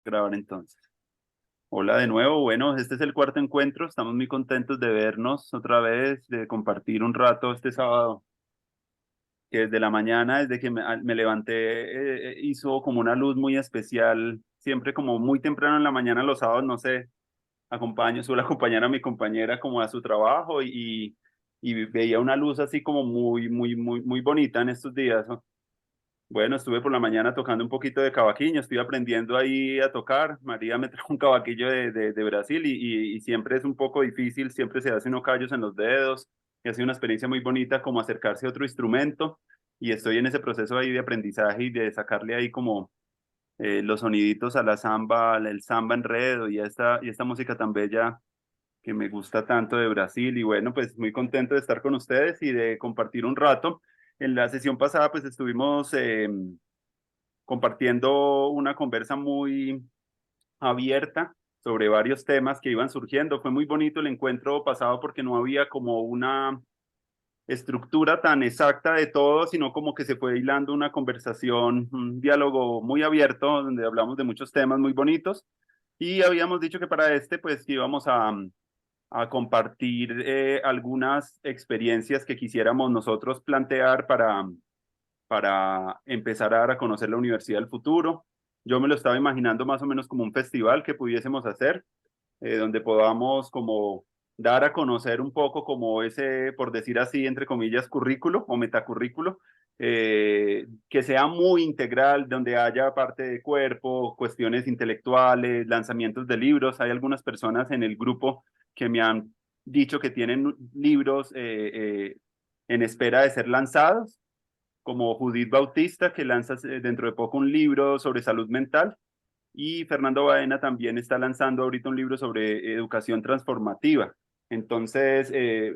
Grabar entonces. Hola de nuevo. Bueno, este es el cuarto encuentro. Estamos muy contentos de vernos otra vez, de compartir un rato este sábado, que desde la mañana, desde que me levanté, hizo como una luz muy especial. Siempre como muy temprano en la mañana, los sábados, no sé, suelo acompañar a mi compañera como a su trabajo y veía una luz así como muy bonita en estos días, ¿no? Bueno, estuve por la mañana tocando un poquito de cavaquinho, estoy aprendiendo ahí a tocar. María me trajo un cavaquillo de Brasil y siempre es un poco difícil, siempre se hacen unos callos en los dedos, y ha sido una experiencia muy bonita como acercarse a otro instrumento y estoy en ese proceso ahí de aprendizaje y de sacarle ahí como los soniditos a la samba, el samba enredo y esta música tan bella que me gusta tanto de Brasil. Y bueno, pues muy contento de estar con ustedes y de compartir un rato. En la sesión pasada pues estuvimos compartiendo una conversa muy abierta sobre varios temas que iban surgiendo. Fue muy bonito el encuentro pasado porque no había como una estructura tan exacta de todo, sino como que se fue hilando una conversación, un diálogo muy abierto, donde hablamos de muchos temas muy bonitos. Y habíamos dicho que para este, pues íbamos a compartir algunas experiencias que quisiéramos nosotros plantear para empezar a dar a conocer la Universidad del Futuro. Yo me lo estaba imaginando más o menos como un festival que pudiésemos hacer, donde podamos como dar a conocer un poco como ese, por decir así, entre comillas, currículo o metacurrículo, que sea muy integral, donde haya parte de cuerpo, cuestiones intelectuales, lanzamientos de libros. Hay algunas personas en el grupo que me han dicho que tienen libros en espera de ser lanzados, como Judith Bautista, que lanza dentro de poco un libro sobre salud mental, y Fernando Baena también está lanzando ahorita un libro sobre educación transformativa. Entonces,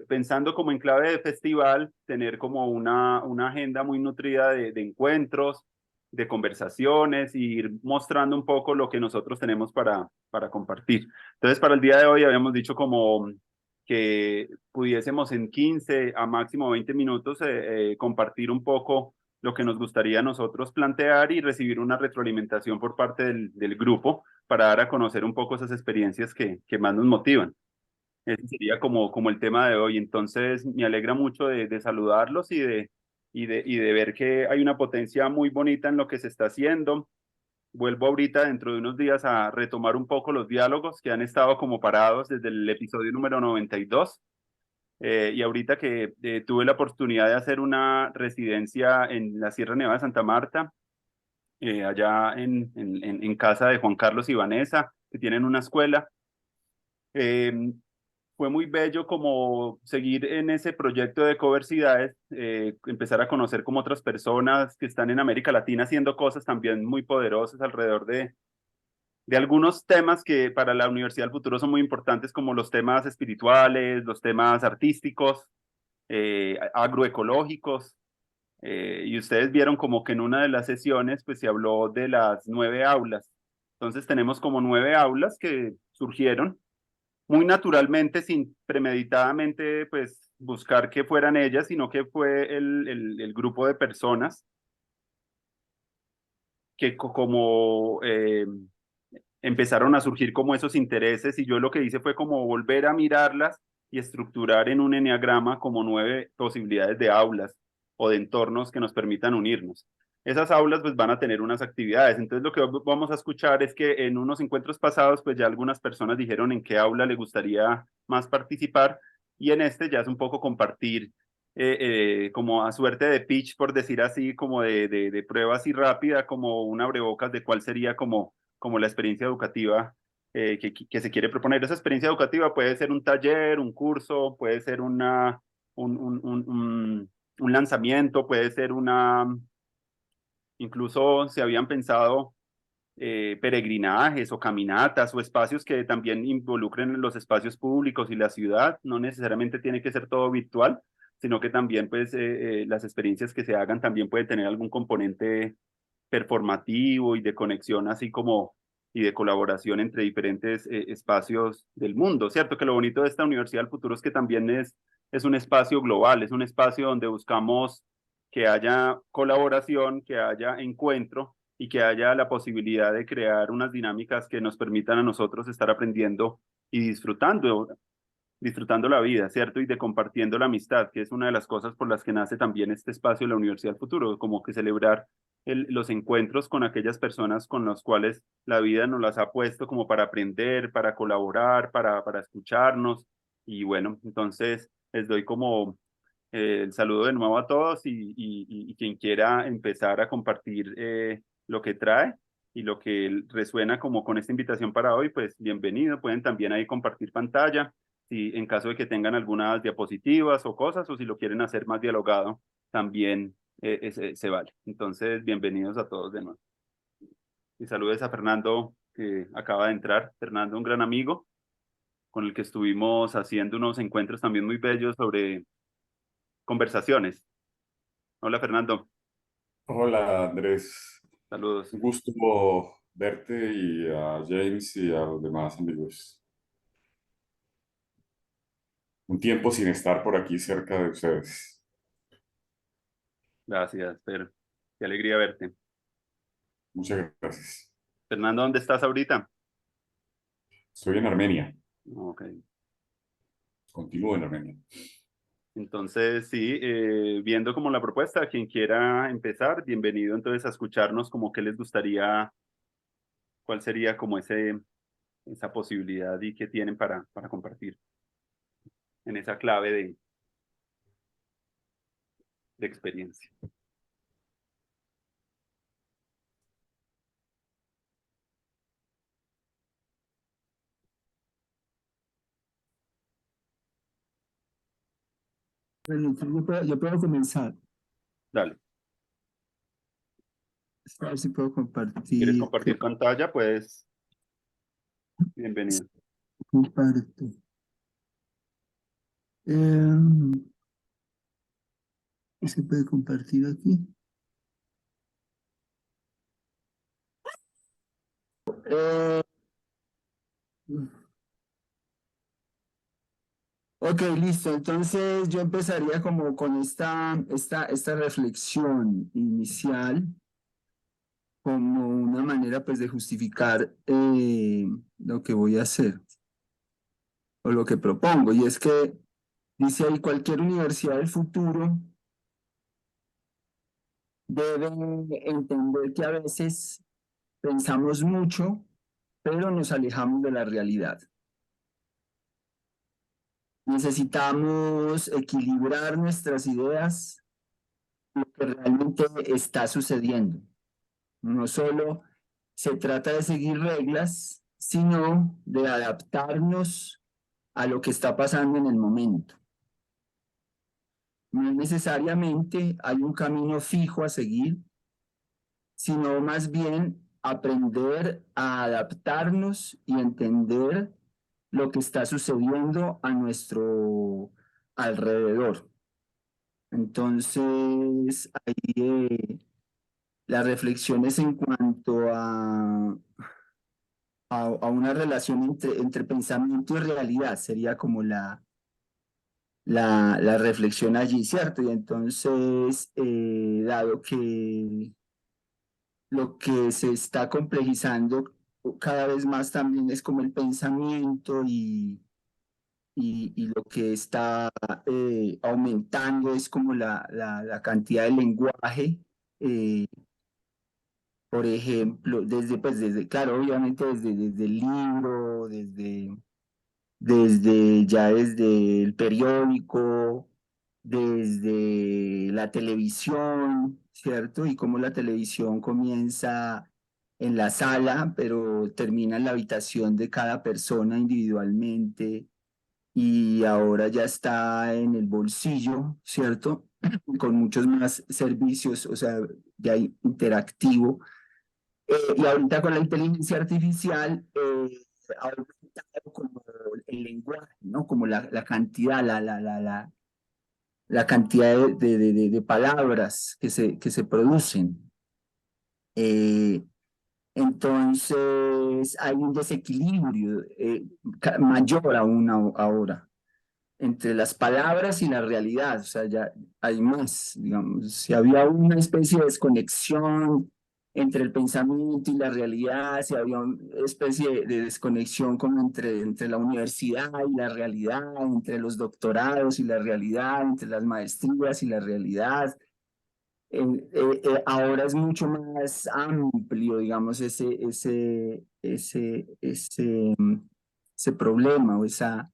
pensando como en clave de festival, tener como una agenda muy nutrida de encuentros, de conversaciones, y ir mostrando un poco lo que nosotros tenemos para compartir. Entonces, para el día de hoy habíamos dicho como que pudiésemos en 15 a máximo 20 minutos compartir un poco lo que nos gustaría a nosotros plantear y recibir una retroalimentación por parte del grupo para dar a conocer un poco esas experiencias que más nos motivan. Ese sería como el tema de hoy. Entonces, me alegra mucho de saludarlos y de ver que hay una potencia muy bonita en lo que se está haciendo. Vuelvo ahorita dentro de unos días a retomar un poco los diálogos que han estado como parados desde el episodio número 92. Y ahorita que tuve la oportunidad de hacer una residencia en la Sierra Nevada de Santa Marta, allá en casa de Juan Carlos y Vanessa, que tienen una escuela. Eh, Fue muy bello como seguir en ese proyecto de coversidades, empezar a conocer como otras personas que están en América Latina haciendo cosas también muy poderosas alrededor de algunos temas que para la Universidad del Futuro son muy importantes, como los temas espirituales, los temas artísticos, agroecológicos. Y ustedes vieron como que en una de las sesiones pues se habló de las 9 aulas. Entonces tenemos como 9 aulas que surgieron muy naturalmente, sin premeditadamente pues buscar que fueran ellas, sino que fue el grupo de personas que como empezaron a surgir como esos intereses, y yo lo que hice fue como volver a mirarlas y estructurar en un eneagrama como 9 posibilidades de aulas o de entornos que nos permitan unirnos. Esas aulas pues van a tener unas actividades. Entonces lo que vamos a escuchar es que en unos encuentros pasados pues ya algunas personas dijeron en qué aula le gustaría más participar, y en este ya es un poco compartir como a suerte de pitch, por decir así, como de prueba así rápida, como un abrebocas de cuál sería como la experiencia educativa que se quiere proponer. Esa experiencia educativa puede ser un taller, un curso, puede ser un lanzamiento, puede ser incluso se habían pensado peregrinajes o caminatas o espacios que también involucren los espacios públicos y la ciudad. No necesariamente tiene que ser todo virtual, sino que también pues las experiencias que se hagan también pueden tener algún componente performativo y de conexión, así como y de colaboración entre diferentes espacios del mundo, ¿cierto? Que lo bonito de esta Universidad del Futuro es que también es un espacio global, es un espacio donde buscamos que haya colaboración, que haya encuentro y que haya la posibilidad de crear unas dinámicas que nos permitan a nosotros estar aprendiendo y disfrutando la vida, ¿cierto? Y de compartiendo la amistad, que es una de las cosas por las que nace también este espacio de la Universidad del Futuro, como que celebrar los encuentros con aquellas personas con las cuales la vida nos las ha puesto como para aprender, para colaborar, para escucharnos. Y bueno, entonces les doy como el saludo de nuevo a todos y quien quiera empezar a compartir lo que trae y lo que resuena como con esta invitación para hoy, pues bienvenido. Pueden también ahí compartir pantalla, si en caso de que tengan algunas diapositivas o cosas, o si lo quieren hacer más dialogado, también se vale. Entonces, bienvenidos a todos de nuevo. Y saludes a Fernando, que acaba de entrar. Fernando, un gran amigo con el que estuvimos haciendo unos encuentros también muy bellos sobre conversaciones. Hola, Fernando. Hola Andrés, Saludos. un gusto verte y a James y a los demás amigos. Un tiempo sin estar por aquí cerca de ustedes. Gracias, Fer. Qué alegría verte. Muchas gracias. Fernando, ¿dónde estás ahorita? Estoy en Armenia, Ok. continúo en Armenia. Entonces, sí, viendo como la propuesta, quien quiera empezar, bienvenido entonces a escucharnos como qué les gustaría, cuál sería como esa posibilidad y qué tienen para compartir en esa clave de experiencia. Bueno, yo puedo comenzar. Dale, A ver si puedo ¿quieres compartir. compartir pantalla? Pues, bienvenido. Comparto. Eh, ¿Se puede compartir aquí? Eh, ok, listo. Entonces yo empezaría como con esta reflexión inicial, como una manera pues de justificar lo que voy a hacer o lo que propongo. Y es que dice ahí, cualquier universidad del futuro debe entender que a veces pensamos mucho, pero nos alejamos de la realidad. Necesitamos equilibrar nuestras ideas, lo que realmente está sucediendo. No solo se trata de seguir reglas, sino de adaptarnos a lo que está pasando en el momento. No necesariamente hay un camino fijo a seguir, sino más bien aprender a adaptarnos y entender lo que está sucediendo a nuestro alrededor. Entonces, ahí las reflexiones en cuanto a una relación entre pensamiento y realidad sería como la reflexión allí, ¿cierto? Y entonces, dado que lo que se está complejizando cada vez más también es como el pensamiento y lo que está aumentando es como la cantidad de lenguaje. eh, por ejemplo, claro, obviamente desde el libro, desde el periódico, desde la televisión, ¿cierto? Y cómo la televisión comienza en la sala, pero termina en la habitación de cada persona individualmente y ahora ya está en el bolsillo, ¿cierto? Con muchos más servicios, o sea, ya interactivo. Y ahorita con la inteligencia artificial ha aumentado como el lenguaje, ¿no? Como la cantidad, la cantidad de palabras que se producen. Eh, entonces hay un desequilibrio mayor aún ahora entre las palabras y la realidad, o sea, ya hay más, digamos, si había una especie de desconexión entre el pensamiento y la realidad, si había una especie de desconexión como entre la universidad y la realidad, entre los doctorados y la realidad, entre las maestrías y la realidad. Ahora es mucho más amplio, digamos, ese problema o esa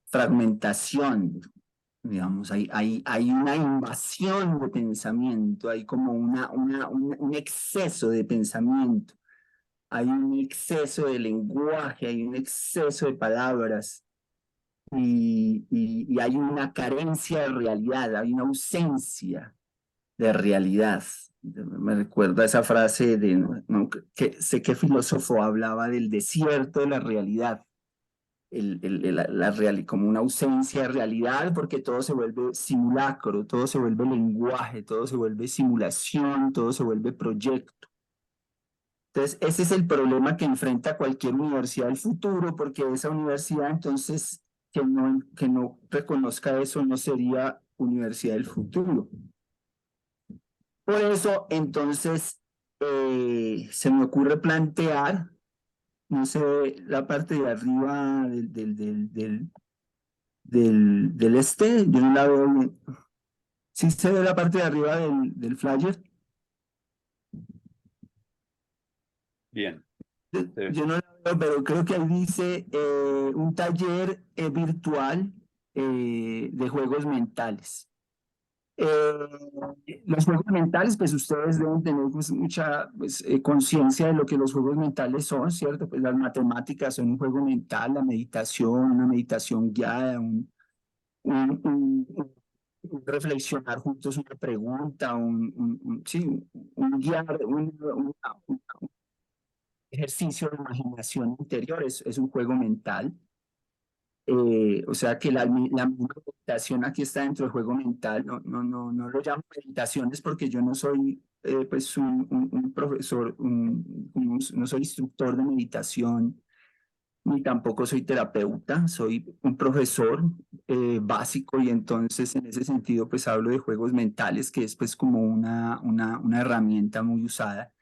fragmentación, digamos, hay una invasión de pensamiento, hay como un exceso de pensamiento, hay un exceso de lenguaje, hay un exceso de palabras y hay una carencia de realidad, hay una ausencia de realidad. Me recuerda esa frase de, no, que sé qué filósofo hablaba del desierto de la realidad, como una ausencia de realidad, porque todo se vuelve simulacro, todo se vuelve lenguaje, todo se vuelve simulación, todo se vuelve proyecto. Entonces, ese es el problema que enfrenta cualquier universidad del futuro, porque esa universidad, entonces, que no reconozca eso, no sería universidad del futuro. Por eso, entonces, se me ocurre plantear, no sé, la parte de arriba del este, yo no la veo bien. ¿Sí se ve la parte de arriba del flyer? Bien. Yo no la veo, pero creo que ahí dice un taller virtual de juegos mentales. Los juegos mentales, pues ustedes deben tener pues, mucha pues, conciencia de lo que los juegos mentales son, ¿cierto? Pues las matemáticas son un juego mental, la meditación, una meditación guiada, un- un- un reflexionar juntos una pregunta, sí, un guiar, un ejercicio de imaginación interior, es un juego mental. O sea que la misma meditación aquí está dentro del juego mental, no lo llamo meditaciones porque yo no soy pues un profesor, no soy instructor de meditación, ni tampoco soy terapeuta, soy un profesor básico y entonces en ese sentido pues hablo de juegos mentales, que es pues como una herramienta muy usada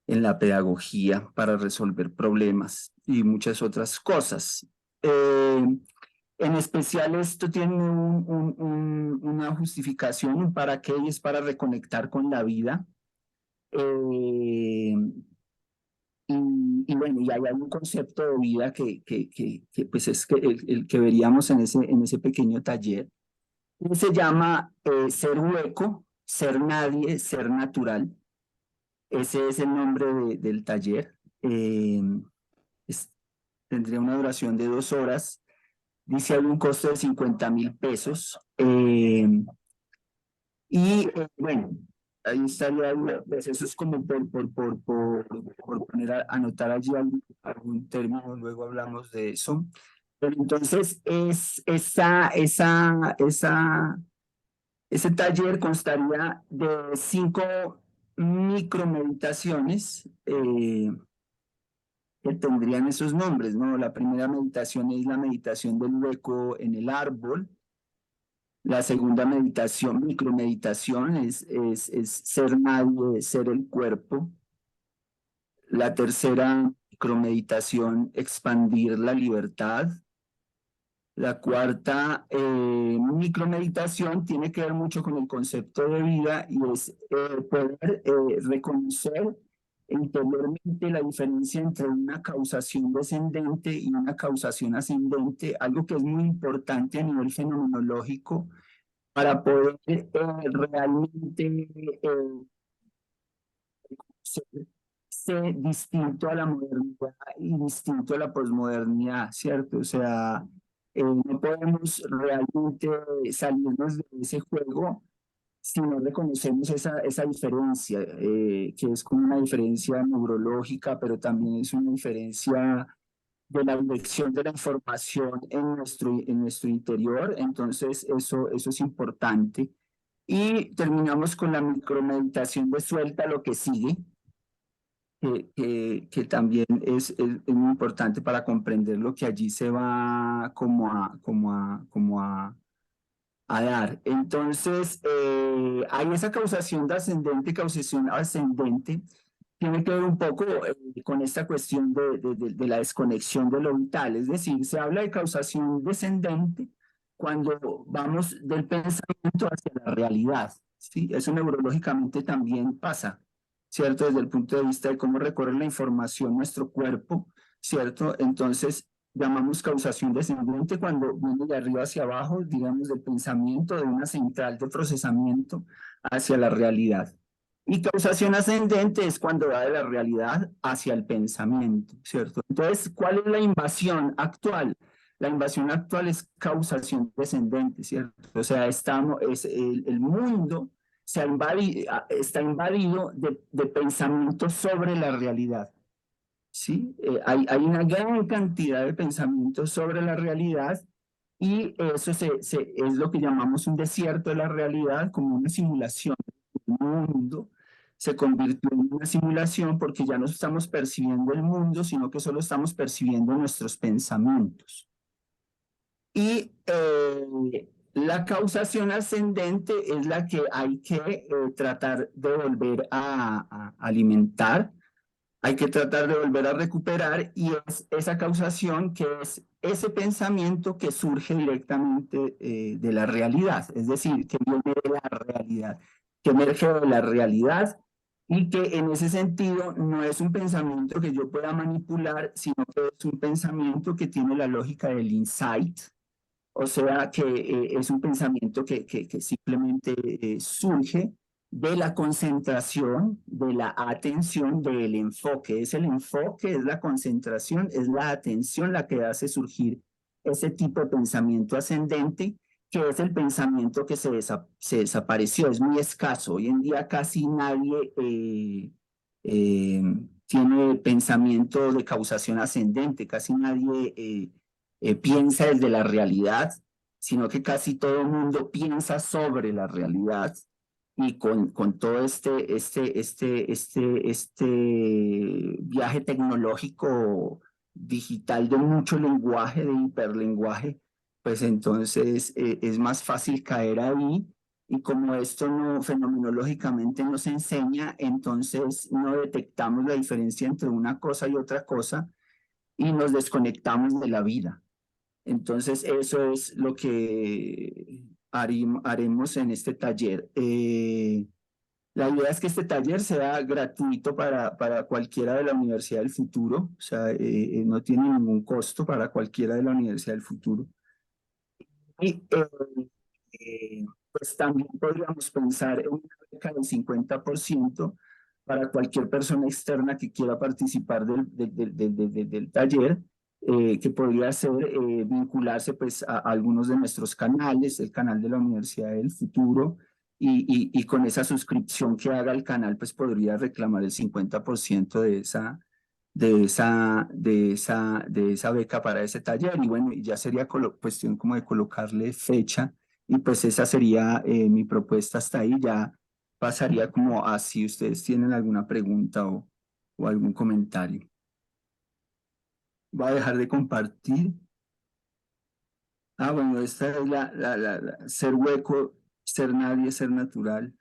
en la pedagogía para resolver problemas y muchas otras cosas. En especial esto tiene una justificación, un para qué, y es para reconectar con la vida. Eh, y bueno, y hay un concepto de vida pues es que el que veríamos en ese pequeño taller. Y se llama ser hueco, ser nadie, ser natural. Ese es el nombre del taller. Es- Tendría una duración de 2 horas. Dice hay un costo de 50.000 pesos. Bueno, ahí estaría, pues eso es como por poner anotar allí algún término, luego hablamos de eso. Pero entonces ese taller constaría de 5 micromeditaciones que tendrían esos nombres, ¿no? La primera meditación es la meditación del hueco en el árbol. La segunda meditación, micromeditación, es ser nadie, ser el cuerpo. La tercera micromeditación, expandir la libertad. La cuarta micromeditación tiene que ver mucho con el concepto de vida y es poder reconocer interiormente la diferencia entre una causación descendente y una causación ascendente, algo que es muy importante a nivel fenomenológico para poder realmente ser, ser distinto a la modernidad y distinto a la posmodernidad, ¿cierto? O sea, no podemos realmente salirnos de ese juego si no reconocemos esa diferencia, que es como una diferencia neurológica, pero también es una diferencia de la dirección de la información en nuestro interior. Entonces, eso es importante. Y terminamos con la micromeditación de suelta lo que sigue, que también es muy importante para comprender lo que allí se va como a a dar. Entonces, hay esa causación ascendente, tiene que ver un poco con esta cuestión de la desconexión de lo vital. Es decir, se habla de causación descendente cuando vamos del pensamiento hacia la realidad, ¿sí? Eso neurológicamente también pasa, ¿cierto? Desde el punto de vista de cómo recorre la información nuestro cuerpo, ¿cierto? Entonces, llamamos causación descendente cuando viene de arriba hacia abajo, digamos, del pensamiento, de una central de procesamiento hacia la realidad. Y causación ascendente es cuando va de la realidad hacia el pensamiento, ¿cierto? Entonces, ¿cuál es la invasión actual? La invasión actual es causación descendente, ¿cierto? O sea, el mundo está invadido de pensamientos sobre la realidad. ¿Sí? Hay una gran cantidad de pensamientos sobre la realidad y eso es lo que llamamos un desierto de la realidad, como una simulación. El mundo se convirtió en una simulación porque ya no estamos percibiendo el mundo, sino que solo estamos percibiendo nuestros pensamientos. Y la causación ascendente es la que hay que tratar de volver a alimentar, hay que tratar de volver a recuperar y es esa causación que es ese pensamiento que surge directamente de la realidad, es decir, que viene de la realidad, que emerge de la realidad y que en ese sentido no es un pensamiento que yo pueda manipular, sino que es un pensamiento que tiene la lógica del insight, o sea que es un pensamiento que simplemente surge de la concentración, de la atención, del enfoque. Es el enfoque, es la concentración, es la atención la que hace surgir ese tipo de pensamiento ascendente, que es el pensamiento que se desapareció, es muy escaso. Hoy en día casi nadie eh, tiene pensamiento de causación ascendente, casi nadie piensa desde la realidad, sino que casi todo el mundo piensa sobre la realidad y con todo este viaje tecnológico digital de mucho lenguaje, de hiperlenguaje, pues entonces es más fácil caer ahí y como esto no fenomenológicamente nos enseña, entonces no detectamos la diferencia entre una cosa y otra cosa y nos desconectamos de la vida. Entonces, eso es lo que haremos en este taller. La idea es que este taller sea gratuito para cualquiera de la Universidad del Futuro, o sea, no tiene ningún costo para cualquiera de la Universidad del Futuro. Y pues también podríamos pensar en una beca del 50% para cualquier persona externa que quiera participar del taller, que podría ser vincularse pues a algunos de nuestros canales, el canal de la Universidad del Futuro, y con esa suscripción que haga el canal pues podría reclamar el 50% de esa beca para ese taller y bueno, ya sería cuestión como de colocarle fecha y pues esa sería mi propuesta hasta ahí, ya pasaría como a si ustedes tienen alguna pregunta o algún comentario. Voy a dejar de compartir. Ah, bueno, esta es ser hueco, ser nadie, ser natural.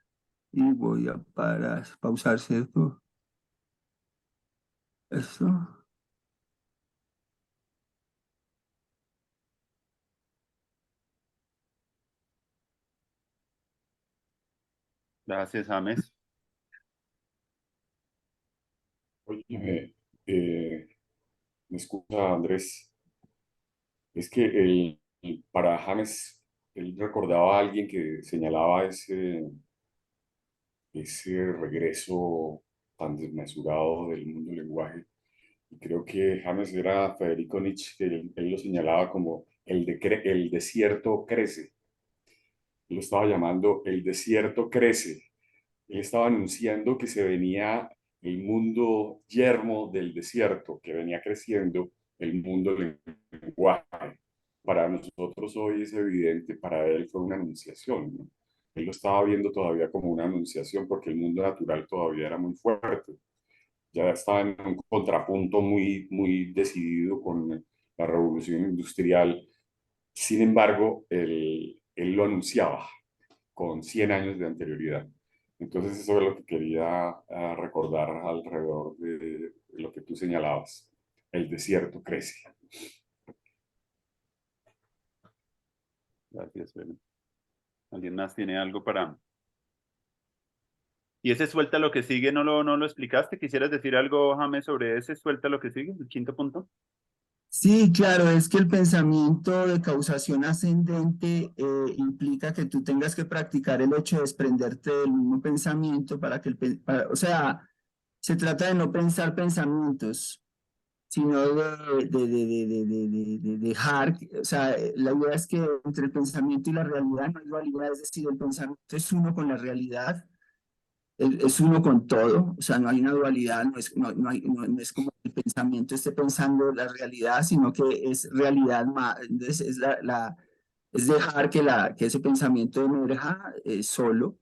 Y voy a pausar, ¿cierto? Esto. Gracias, James. Oye, me escucha Andrés, es que para James, él recordaba a alguien que señalaba ese regreso tan desmesurado del mundo del lenguaje. Y creo que James era Federico Nietzsche, que él lo señalaba como el desierto crece. Él lo estaba llamando el desierto crece. Él estaba anunciando que se venía el mundo yermo del desierto, que venía creciendo el mundo del lenguaje. Para nosotros hoy es evidente, para él fue una anunciación, ¿no? Él lo estaba viendo todavía como una anunciación porque el mundo natural todavía era muy fuerte. Ya estaba en un contrapunto muy decidido con la revolución industrial. Sin embargo, él lo anunciaba con 100 años de anterioridad. Entonces eso es lo que quería recordar alrededor de lo que tú señalabas. El desierto crece. Gracias, Belén. ¿Alguien más tiene algo para...? Y ese suelta lo que sigue, no lo explicaste. ¿Quisieras decir algo, James, sobre ese suelta lo que sigue, el quinto punto? Sí, claro, es que el pensamiento de causación ascendente implica que tú tengas que practicar el hecho de desprenderte del mismo pensamiento para que o sea, se trata de no pensar pensamientos, sino de dejar, o sea, la idea es que entre el pensamiento y la realidad no hay dualidad, es decir, el pensamiento es uno con la realidad, es uno con todo, o sea, no hay una dualidad, no es como el pensamiento esté pensando la realidad, sino que es realidad más, es dejar que ese pensamiento emerja solo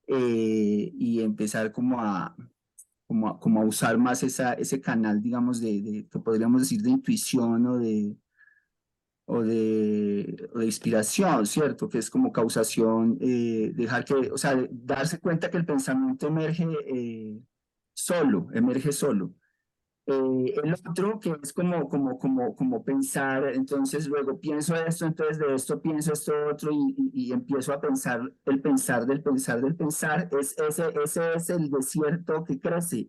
y empezar como a usar más ese canal, digamos, que podríamos decir de intuición o de inspiración, ¿cierto? Que es como causación, dejar que, o sea, darse cuenta que el pensamiento emerge solo. El otro que es como pensar, entonces luego pienso esto, entonces de esto pienso esto otro y empiezo a pensar el pensar del pensar del pensar, ese es el desierto que crece,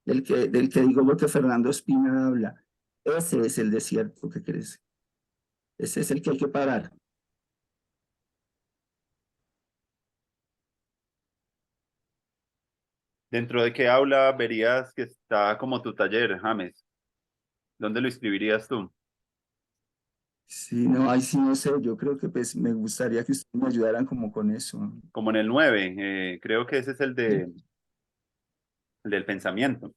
del que digo lo que Fernando Espina habla. Ese es el desierto que crece. Ese es el que hay que parar. ¿Dentro de qué aula verías que está como tu taller, James? ¿Dónde lo escribirías tú? Sí, no, ahí sí no sé, yo creo que pues me gustaría que ustedes me ayudaran como con eso. Como en el 9, creo que ese es el del pensamiento,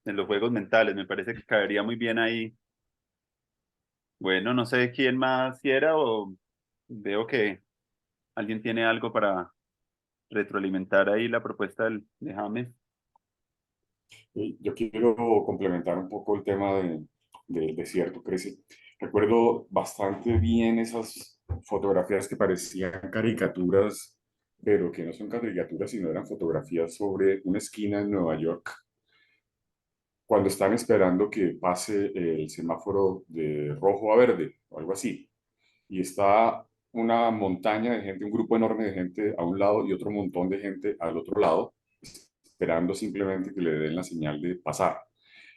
en los juegos mentales, me parece que caería muy bien ahí. Bueno, no sé quién más quiera o veo que alguien tiene algo para retroalimentar ahí la propuesta de James. Yo quiero complementar un poco el tema del desierto crece. Recuerdo bastante bien esas fotografías que parecían caricaturas, pero que no son caricaturas, sino eran fotografías sobre una esquina en Nueva York, cuando están esperando que pase el semáforo de rojo a verde o algo así. Y está una montaña de gente, un grupo enorme de gente a un lado y otro montón de gente al otro lado, esperando simplemente que le den la señal de pasar.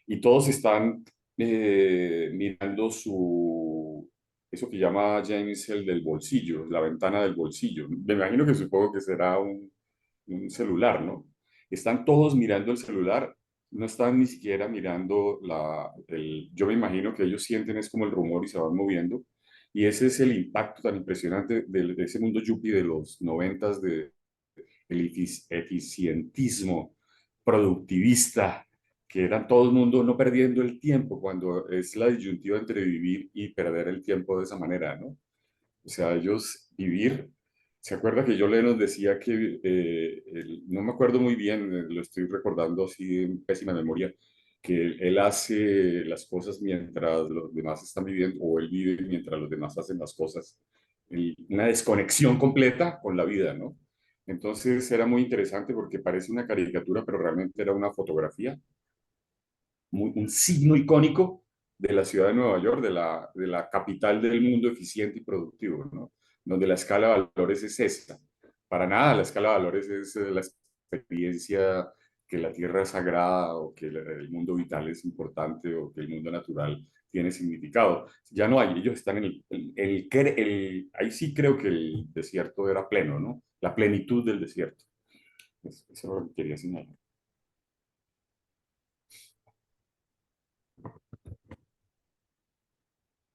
Y todos están mirando eso que llama James el del bolsillo, la ventana del bolsillo. Me imagino que supongo que será un celular, ¿no? Están todos mirando el celular, no están ni siquiera mirando yo me imagino que ellos sienten es como el rumor y se van moviendo. Y ese es el impacto tan impresionante de ese mundo yuppie de los noventas, de el eficientismo productivista, que era todo el mundo no perdiendo el tiempo, cuando es la disyuntiva entre vivir y perder el tiempo de esa manera, ¿no? O sea, ellos vivir, ¿se acuerda que yo le nos decía que, no me acuerdo muy bien, lo estoy recordando así en pésima memoria, que él hace las cosas mientras los demás están viviendo, o él vive mientras los demás hacen las cosas, una desconexión completa con la vida, ¿no? Entonces era muy interesante porque parece una caricatura, pero realmente era una fotografía, un signo icónico de la ciudad de Nueva York, de la capital del mundo eficiente y productivo, ¿no? Donde la escala de valores es esta. Para nada la escala de valores es la experiencia que la tierra es sagrada o que el mundo vital es importante o que el mundo natural tiene significado. Ya no hay, ellos están en ahí sí creo que el desierto era pleno, ¿no? La plenitud del desierto. Eso es lo que quería señalar.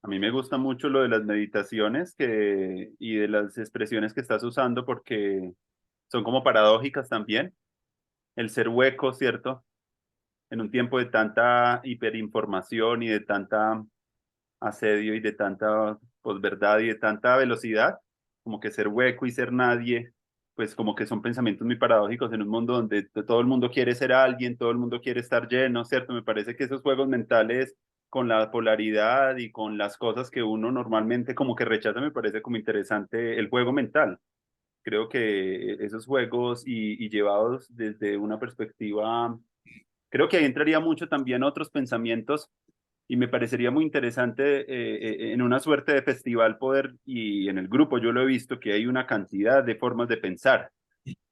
A mí me gusta mucho lo de las meditaciones y de las expresiones que estás usando porque son como paradójicas también. El ser hueco, ¿cierto? En un tiempo de tanta hiperinformación y de tanta asedio y de tanta posverdad y de tanta velocidad, como que ser hueco y ser nadie, pues como que son pensamientos muy paradójicos en un mundo donde todo el mundo quiere ser alguien, todo el mundo quiere estar lleno, ¿cierto? Me parece que esos juegos mentales con la polaridad y con las cosas que uno normalmente como que rechaza, me parece como interesante el juego mental. Creo que esos juegos y llevados desde una perspectiva, creo que ahí entraría mucho también otros pensamientos y me parecería muy interesante en una suerte de festival poder, y en el grupo yo lo he visto, que hay una cantidad de formas de pensar.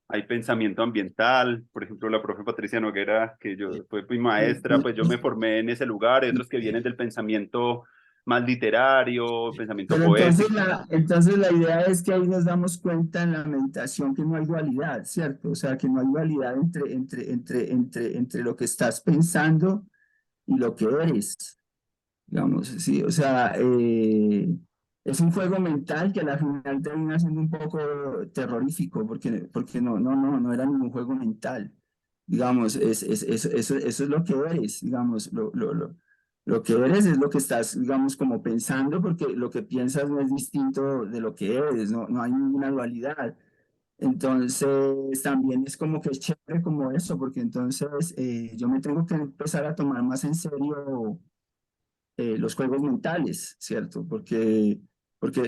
Hay pensamiento ambiental, por ejemplo, la profe Patricia Noguera, que yo fue mi maestra, pues yo me formé en ese lugar, hay otros que vienen del pensamiento más literario, pensamiento Pero poético. entonces la idea es que ahí nos damos cuenta en la meditación que no hay dualidad, ¿cierto? O sea, que no hay dualidad entre lo que estás pensando y lo que eres, digamos, sí. O sea, es un juego mental que a la final termina siendo un poco terrorífico, porque no era ningún juego mental. Digamos, eso es lo que eres, digamos, lo que eres es lo que estás, digamos, como pensando, porque lo que piensas no es distinto de lo que eres, no hay ninguna dualidad. Entonces, también es como que es chévere como eso, porque entonces yo me tengo que empezar a tomar más en serio los juegos mentales, ¿cierto? Porque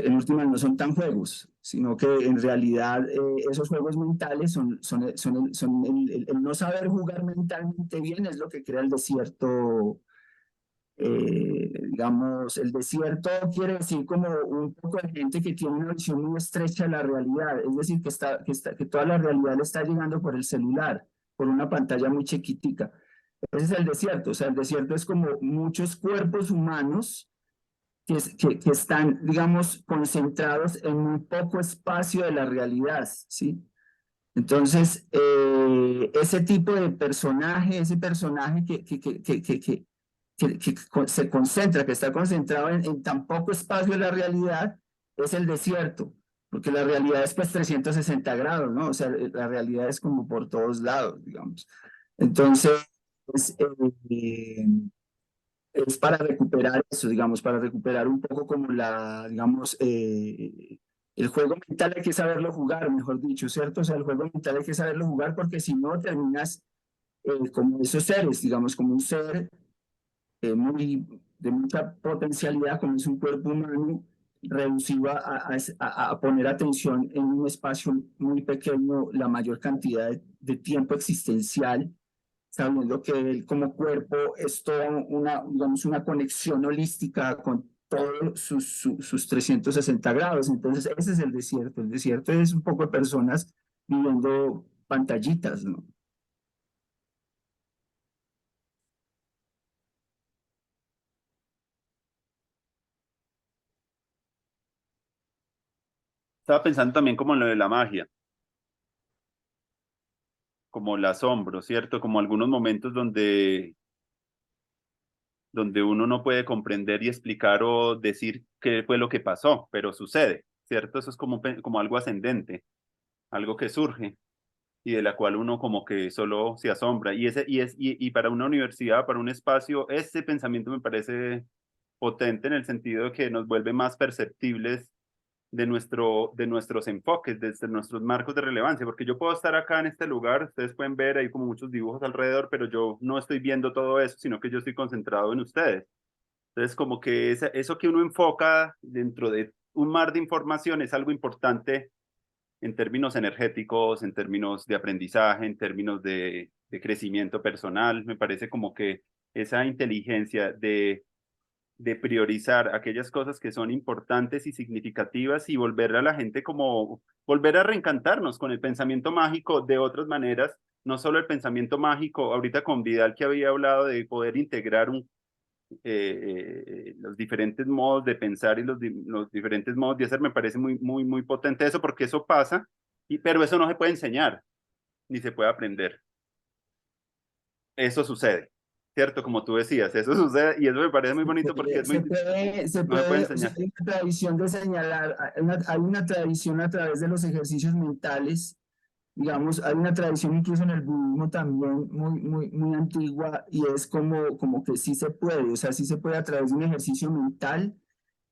en última no son tan juegos, sino que en realidad esos juegos mentales son el no saber jugar mentalmente bien es lo que crea el desierto. Digamos, el desierto quiere decir como un poco de gente que tiene una visión muy estrecha de la realidad, es decir, que toda la realidad le está llegando por el celular, por una pantalla muy chiquitica. Ese es el desierto, o sea, el desierto es como muchos cuerpos humanos que están, digamos, concentrados en un poco espacio de la realidad, ¿sí? Entonces, ese tipo de personaje, ese personaje se concentra, que está concentrado en tan poco espacio de la realidad, es el desierto, porque la realidad es pues 360 grados, ¿no? O sea, la realidad es como por todos lados, digamos. Entonces, eh, es para recuperar eso, digamos, para recuperar un poco como digamos, el juego mental hay que saberlo jugar, mejor dicho, ¿cierto? O sea, el juego mental hay que saberlo jugar porque si no terminas como esos seres, digamos, como un ser de mucha potencialidad, como es un cuerpo humano, reducido a poner atención en un espacio muy pequeño la mayor cantidad de tiempo existencial, sabiendo que él como cuerpo es toda digamos, una conexión holística con todos sus 360 grados. Entonces, ese es el desierto. El desierto es un poco de personas viviendo pantallitas, ¿no? Estaba pensando también como en lo de la magia, como el asombro, ¿cierto? Como algunos momentos donde uno no puede comprender y explicar o decir qué fue lo que pasó, pero sucede, ¿cierto? Eso es como algo ascendente, algo que surge y de la cual uno como que solo se asombra. Y para una universidad, para un espacio, ese pensamiento me parece potente en el sentido de que nos vuelve más perceptibles de nuestros enfoques, desde nuestros marcos de relevancia, porque yo puedo estar acá en este lugar, ustedes pueden ver ahí como muchos dibujos alrededor, pero yo no estoy viendo todo eso, sino que yo estoy concentrado en ustedes. Entonces, como que eso que uno enfoca dentro de un mar de información es algo importante en términos energéticos, en términos de aprendizaje, en términos de crecimiento personal. Me parece como que esa inteligencia de priorizar aquellas cosas que son importantes y significativas y volver a la gente como, volver a reencantarnos con el pensamiento mágico de otras maneras, no solo el pensamiento mágico, ahorita con Vidal que había hablado de poder integrar los diferentes modos de pensar y los diferentes modos de hacer, me parece muy potente eso, porque eso pasa, pero eso no se puede enseñar, ni se puede aprender. Eso sucede, ¿cierto? Como tú decías, eso sucede y eso me parece muy bonito porque es muy, no se puede O sea, enseñar. hay una tradición de señalar, hay una tradición a través de los ejercicios mentales, digamos, hay una tradición incluso en el budismo también muy antigua y es como que sí se puede, o sea, sí se puede a través de un ejercicio mental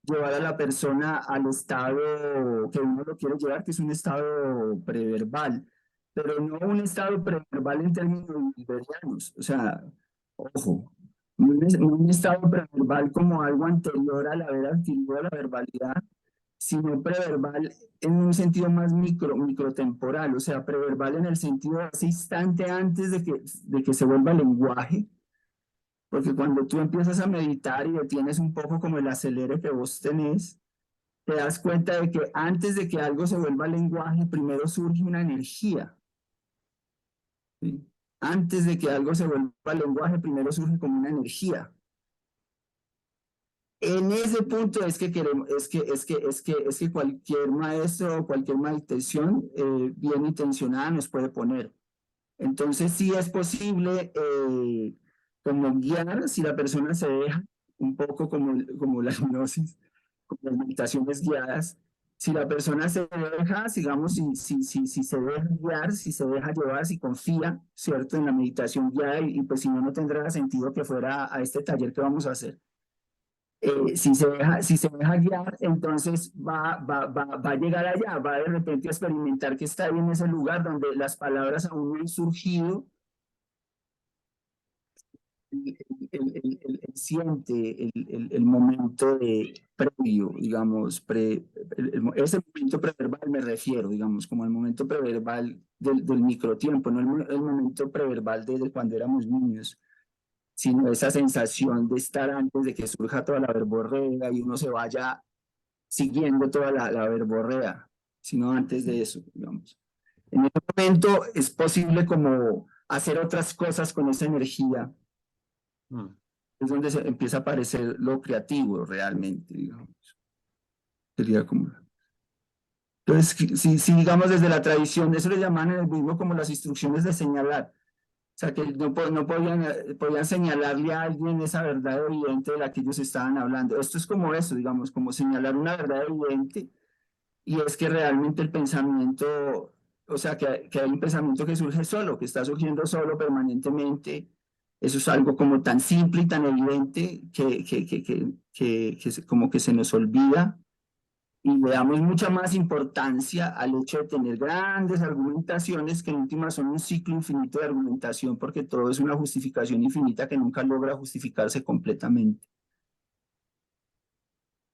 llevar a la persona al estado que uno lo quiere llevar, que es un estado preverbal, pero no un estado preverbal en términos liberianos, o sea, ojo. no un estado preverbal como algo anterior al haber adquirido la verbalidad, sino preverbal en un sentido más microtemporal, o sea, preverbal en el sentido de ese instante antes de que se vuelva lenguaje, porque cuando tú empiezas a meditar y detienes un poco como el acelere que vos tenés, te das cuenta de que antes de que algo se vuelva lenguaje, primero surge una energía. ¿Sí? Antes de que algo se vuelva lenguaje, primero surge como una energía. En ese punto es que queremos, es que cualquier maestro o cualquier meditación bien intencionada nos puede poner. Entonces sí es posible como guiar si la persona se deja un poco como la hipnosis, como las meditaciones guiadas. Si la persona se deja, digamos, si se deja guiar, si se deja llevar, si confía, ¿cierto? En la meditación guiada y pues si no, no tendrá sentido que fuera a este taller que vamos a hacer. Si se deja guiar, entonces va a llegar allá, va de repente a experimentar que está ahí en ese lugar donde las palabras aún no han surgido, él siente el momento previo, digamos, ese momento preverbal me refiero, digamos, como el momento preverbal del microtiempo, no el momento preverbal desde cuando éramos niños, sino esa sensación de estar antes de que surja toda la verborrea y uno se vaya siguiendo toda la verborrea, sino antes de eso, digamos. En ese momento es posible como hacer otras cosas con esa energía, es donde se empieza a aparecer lo creativo realmente, digamos. Sería como... Entonces, si digamos desde la tradición, eso le llaman en el budismo como las instrucciones de señalar. O sea, que no podían señalarle a alguien esa verdad evidente de la que ellos estaban hablando. Esto es como eso, digamos, como señalar una verdad evidente. Y es que realmente el pensamiento, o sea, que hay un pensamiento que surge solo, que está surgiendo solo permanentemente. Eso es algo como tan simple y tan evidente como que se nos olvida y le damos mucha más importancia al hecho de tener grandes argumentaciones que en última son un ciclo infinito de argumentación porque todo es una justificación infinita que nunca logra justificarse completamente.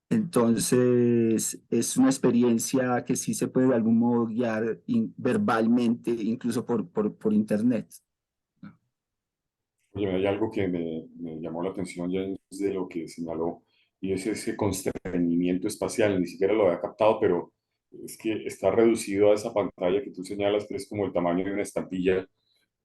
Entonces, es una experiencia que sí se puede de algún modo guiar verbalmente, incluso por internet. Oye, hay algo que me llamó la atención ya de lo que señaló, y es ese constreñimiento espacial. Ni siquiera lo había captado, pero es que está reducido a esa pantalla que tú señalas, que es como el tamaño de una estampilla.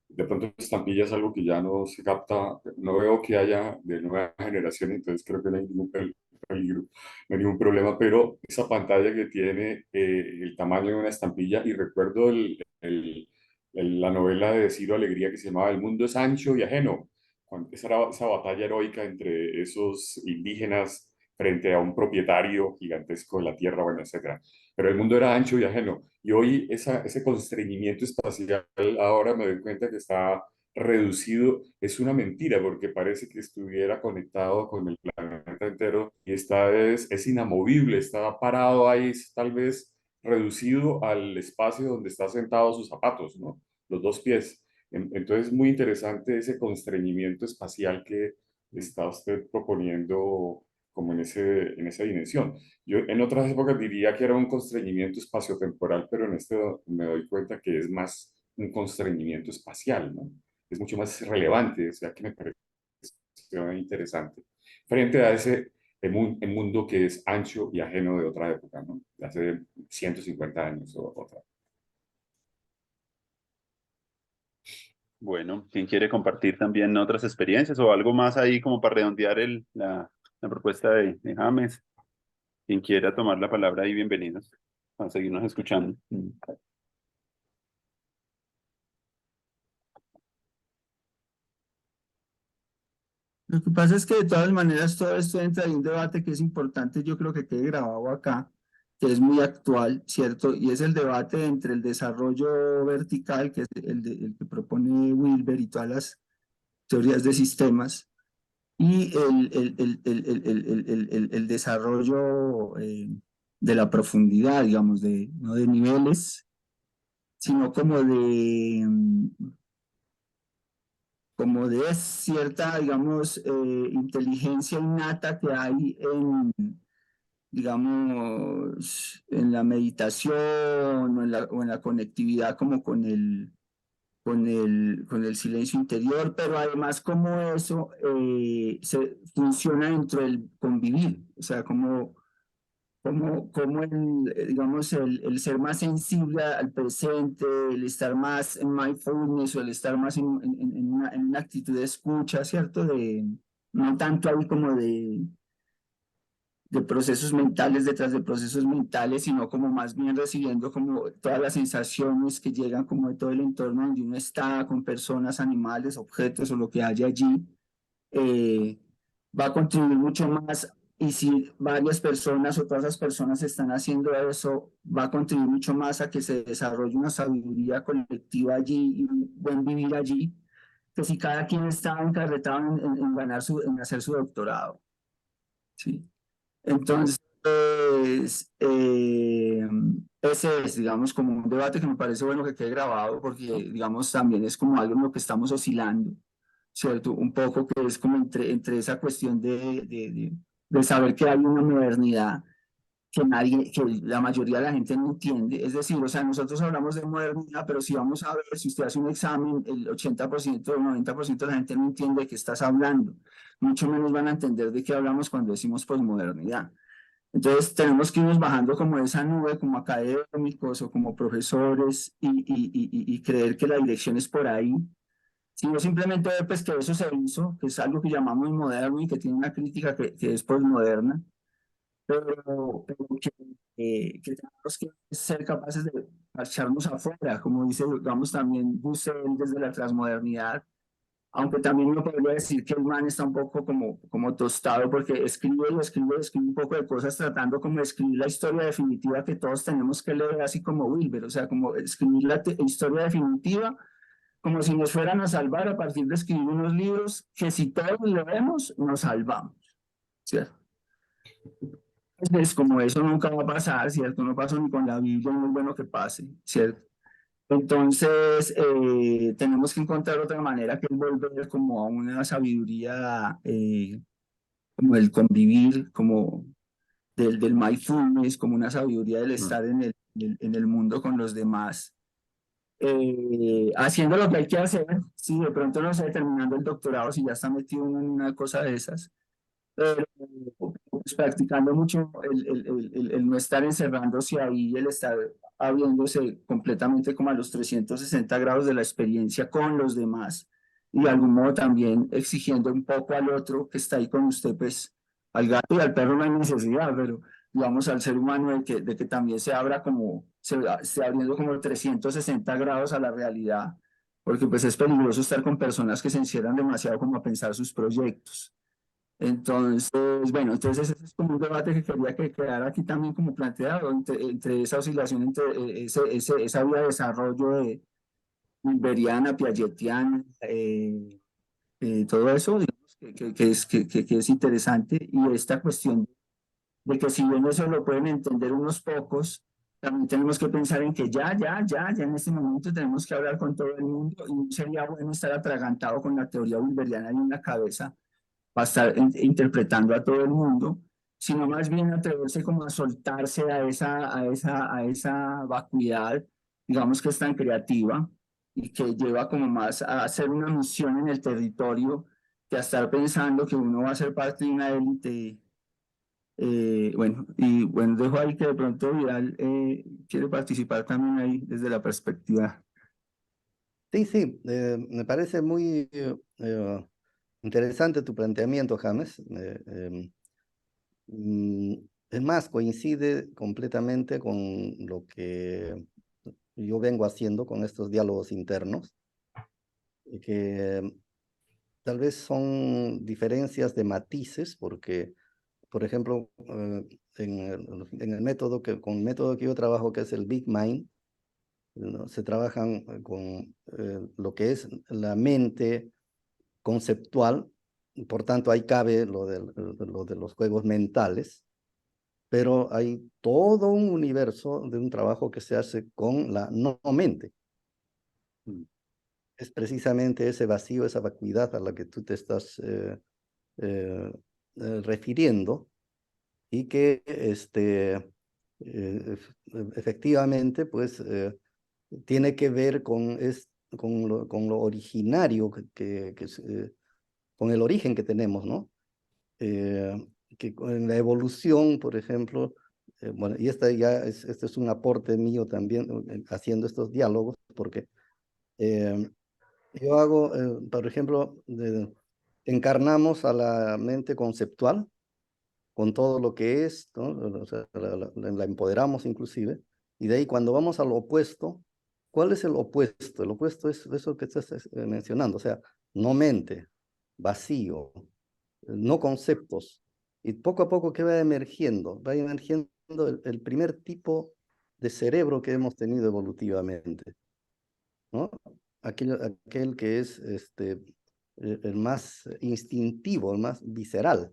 De pronto, estampilla es algo que ya no se capta, no veo que haya de nueva generación, entonces creo que no hay ningún peligro, no hay ningún problema, pero esa pantalla que tiene el tamaño de una estampilla, y recuerdo la novela de Ciro Alegría que se llamaba El mundo es ancho y ajeno, esa era esa batalla heroica entre esos indígenas frente a un propietario gigantesco de la tierra, bueno, etcétera. Pero el mundo era ancho y ajeno. Y hoy ese constreñimiento espacial, ahora me doy cuenta que está reducido, es una mentira porque parece que estuviera conectado con el planeta entero y es inamovible, está parado ahí, tal vez reducido al espacio donde está sentado sus zapatos, ¿no? Los dos pies. Entonces, muy interesante ese constreñimiento espacial que está usted proponiendo como en esa dimensión. Yo en otras épocas diría que era un constreñimiento espaciotemporal, pero en este me doy cuenta que es más un constreñimiento espacial, ¿no? Es mucho más relevante, o sea que me parece interesante. Frente a ese mundo que es ancho y ajeno de otra época, ¿no? De hace 150 años o otra. Bueno, ¿quién quiere compartir también otras experiencias o algo más ahí como para redondear la propuesta de James? Quien quiera tomar la palabra ahí, bienvenidos a seguirnos escuchando. Lo que pasa es que de todas maneras todo esto entra en un debate que es importante, yo creo que quede grabado acá, que es muy actual, ¿cierto? Y es el debate entre el desarrollo vertical, que es el que propone Wilber y todas las teorías de sistemas, y el desarrollo de la profundidad, digamos, no de niveles, sino como de cierta, digamos, inteligencia innata que hay en, digamos, en la meditación o en la conectividad como con el silencio interior, pero además como eso funciona dentro del convivir, o sea, como digamos, el ser más sensible al presente, el estar más en mindfulness o el estar más en una actitud de escucha, ¿cierto? No tanto ahí como de procesos mentales detrás de procesos mentales, sino como más bien recibiendo como todas las sensaciones que llegan como de todo el entorno donde uno está, con personas, animales, objetos o lo que haya allí, eh, va a contribuir mucho más. Y si varias personas o todas las personas están haciendo eso, va a contribuir mucho más a que se desarrolle una sabiduría colectiva allí y un buen vivir allí, que si cada quien está encarretado en ganar en hacer su doctorado. ¿Sí? Entonces, ese es, digamos, como un debate que me parece bueno que quede grabado, porque, digamos, también es como algo en lo que estamos oscilando, ¿cierto? Un poco que es como entre esa cuestión de saber que hay una modernidad que la mayoría de la gente no entiende. Es decir, o sea, nosotros hablamos de modernidad, pero si vamos a ver, si usted hace un examen, el 80% o el 90% de la gente no entiende de qué estás hablando. Mucho menos van a entender de qué hablamos cuando decimos posmodernidad. Entonces tenemos que irnos bajando como de esa nube, como académicos o como profesores y creer que la dirección es por ahí, sino simplemente ver pues que eso se hizo, que es algo que llamamos moderno y que tiene una crítica que es posmoderna, pero que tenemos que ser capaces de echarnos afuera, como dice, digamos, también Husserl desde la transmodernidad, aunque también uno podría decir que el man está un poco como tostado porque escribe y escribe y escribe un poco de cosas tratando como de escribir la historia definitiva que todos tenemos que leer, así como Wilber, o sea, como escribir la historia definitiva, como si nos fueran a salvar a partir de escribir unos libros que si todos leemos nos salvamos, ¿cierto? Entonces, como eso nunca va a pasar, ¿cierto? No pasó ni con la Biblia, no es bueno que pase, ¿cierto? Entonces, tenemos que encontrar otra manera que es volver como a una sabiduría, como el convivir, como del mindfulness, como una sabiduría del estar en el mundo con los demás, haciendo lo que hay que hacer, si de pronto no sé, terminando el doctorado, si ya está metido uno en una cosa de esas, pero pues, practicando mucho el no estar encerrándose ahí, el estar abriéndose completamente como a los 360 grados de la experiencia con los demás y de algún modo también exigiendo un poco al otro que está ahí con usted, pues al gato y al perro no hay necesidad, pero digamos al ser humano de que también se abra como, se esté abriendo como 360 grados a la realidad, porque pues es peligroso estar con personas que se encierran demasiado como a pensar sus proyectos. Entonces, bueno, entonces ese es como un debate que quería que quedara aquí también como planteado entre esa oscilación, entre esa vía de desarrollo de Wilberiana, Piagetiana, todo eso, digamos, que es interesante y esta cuestión de que si bien eso lo pueden entender unos pocos, también tenemos que pensar en que ya en este momento tenemos que hablar con todo el mundo y sería bueno estar atragantado con la teoría wilberiana en la cabeza para estar interpretando a todo el mundo, sino más bien atreverse como a soltarse a esa vacuidad, digamos que es tan creativa y que lleva como más a hacer una misión en el territorio que a estar pensando que uno va a ser parte de una élite. Bueno, y bueno, dejo ahí que de pronto Vidal quiere participar también ahí desde la perspectiva. Sí, sí, me parece muy interesante tu planteamiento, James. Es más, coincide completamente con lo que yo vengo haciendo con estos diálogos internos, que tal vez son diferencias de matices, porque, por ejemplo, en el método con el método que yo trabajo, que es el Big Mind, ¿no? Se trabajan con lo que es la mente conceptual, por tanto ahí cabe lo de los juegos mentales, pero hay todo un universo de un trabajo que se hace con la no mente. es precisamente ese vacío, esa vacuidad a la que tú te estás refiriendo, y que efectivamente pues tiene que ver con lo originario, con el origen que tenemos, ¿no? Que en la evolución, por ejemplo, bueno, y este es un aporte mío también haciendo estos diálogos, porque yo hago, por ejemplo, encarnamos a la mente conceptual con todo lo que es, ¿no? O sea, la empoderamos inclusive, y de ahí cuando vamos al opuesto, ¿cuál es el opuesto? El opuesto es eso que estás mencionando, o sea, no mente, vacío, no conceptos, y poco a poco, ¿qué va emergiendo? Va emergiendo el primer tipo de cerebro que hemos tenido evolutivamente, ¿no? Aquel que es el más instintivo, el más visceral,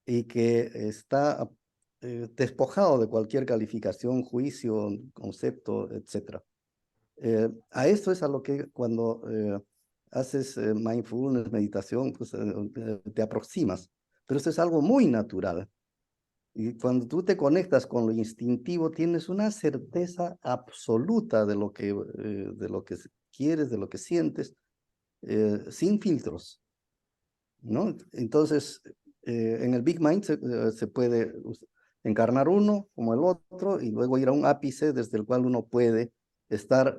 y que está despojado de cualquier calificación, juicio, concepto, etc. A esto es a lo que cuando haces mindfulness, meditación, pues te aproximas. Pero esto es algo muy natural. Y cuando tú te conectas con lo instintivo, tienes una certeza absoluta de lo que quieres, de lo que sientes, sin filtros, ¿no? Entonces, en el Big Mind se puede encarnar uno como el otro y luego ir a un ápice desde el cual uno puede estar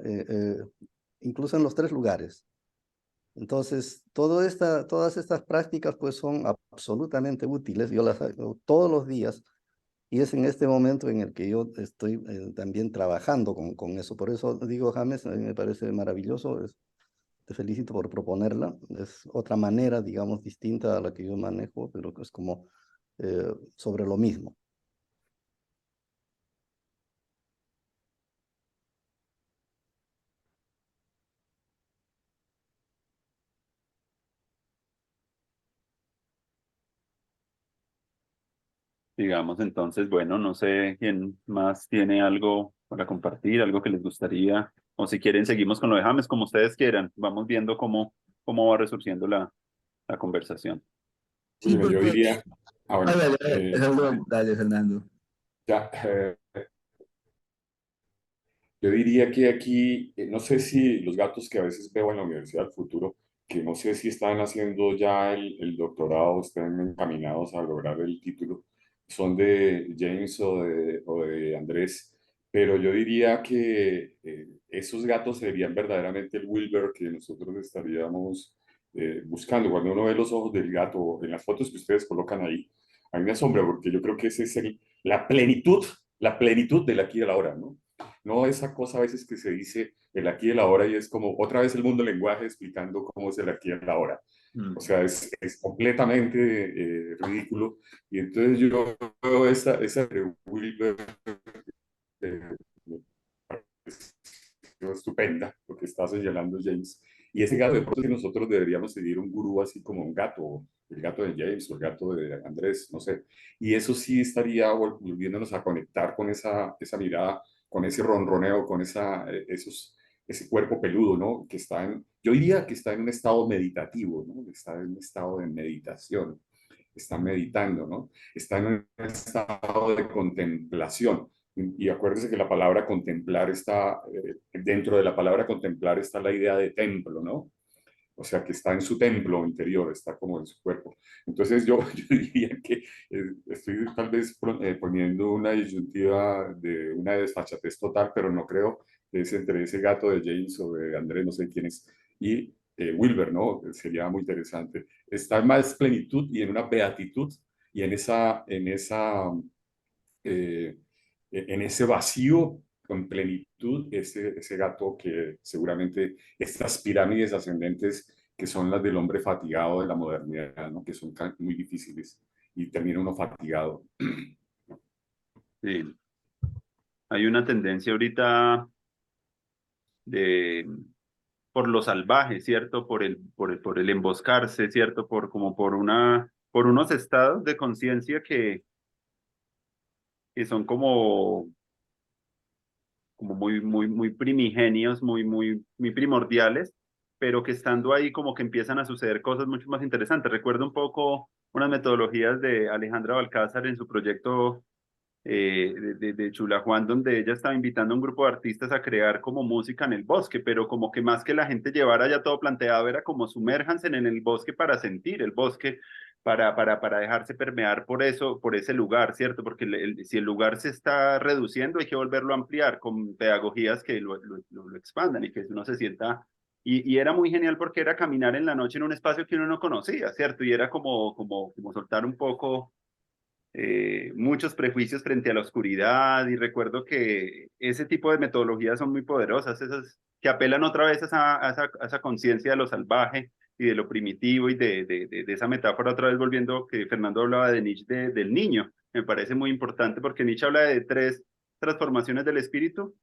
incluso en los tres lugares. Entonces, todas estas prácticas pues son absolutamente útiles. Yo las hago todos los días y es en este momento en el que yo estoy también trabajando con eso. Por eso digo, James, a mí me parece maravilloso. Te felicito por proponerla. Es otra manera, digamos, distinta a la que yo manejo, pero que es como sobre lo mismo. Digamos, entonces, bueno, no sé quién más tiene algo para compartir, algo que les gustaría, o si quieren, seguimos con lo de James, como ustedes quieran. Vamos viendo cómo va resurgiendo la conversación. Sí, Bueno, yo porque... diría, Ay, bueno, perdón, dale, Fernando. ya, yo diría que aquí, no sé si los gatos que a veces veo en la Universidad del Futuro, que no sé si están haciendo ya el doctorado, están encaminados a lograr el título, son de James o de Andrés, pero yo diría que esos gatos serían verdaderamente el Wilber que nosotros estaríamos buscando. Cuando uno ve los ojos del gato en las fotos que ustedes colocan ahí, a mí me asombra porque yo creo que ese es la plenitud del aquí y de la ahora, ¿no? No esa cosa a veces que se dice el aquí y el ahora y es como otra vez el mundo del lenguaje explicando cómo es el aquí y el ahora. O sea, es completamente ridículo. Y entonces yo veo esa de Wilber, me pareció estupenda, lo que está señalando James. Y ese gato, de pronto, que nosotros deberíamos seguir un gurú así como un gato, el gato de James o el gato de Andrés, no sé. Y eso sí estaría volviéndonos a conectar con esa mirada, con ese ronroneo, con ese cuerpo peludo, ¿no? Que está yo diría que está en un estado meditativo, ¿no? Está en un estado de meditación, está meditando, ¿no? Está en un estado de contemplación. Y acuérdese que la palabra contemplar está, dentro de la palabra contemplar está la idea de templo, ¿no? O sea, que está en su templo interior, está como en su cuerpo. Entonces yo diría que estoy tal vez poniendo una disyuntiva de una desfachatez total, pero no creo que es entre ese gato de James o de Andrés, no sé quién es, y Wilber, ¿no? Sería muy interesante. Está en más plenitud y en una beatitud y eh, en ese vacío con plenitud, ese gato que seguramente estas pirámides ascendentes que son las del hombre fatigado de la modernidad, ¿no? Que son muy difíciles y termina uno fatigado. Sí. Hay una tendencia ahorita de por lo salvaje, ¿cierto? Por el emboscarse, ¿cierto? Como por unos estados de conciencia que son como muy primigenios, muy primordiales, pero que estando ahí como que empiezan a suceder cosas mucho más interesantes. Recuerdo un poco unas metodologías de Alejandra Balcázar en su proyecto de Chula Juan, donde ella estaba invitando a un grupo de artistas a crear como música en el bosque, pero como que más que la gente llevara ya todo planteado, era como sumérjanse en el bosque para sentir el bosque, para dejarse permear por eso, por ese lugar, ¿cierto? Porque si el lugar se está reduciendo, hay que volverlo a ampliar con pedagogías que lo expandan y que uno se sienta. Y era muy genial porque era caminar en la noche en un espacio que uno no conocía, ¿cierto? Y era como soltar un poco muchos prejuicios frente a la oscuridad, y recuerdo que ese tipo de metodologías son muy poderosas, esas que apelan otra vez a esa conciencia de lo salvaje y de lo primitivo, y de esa metáfora, otra vez volviendo, que Fernando hablaba de Nietzsche, del niño. Me parece muy importante porque Nietzsche habla de 3 transformaciones del espíritu.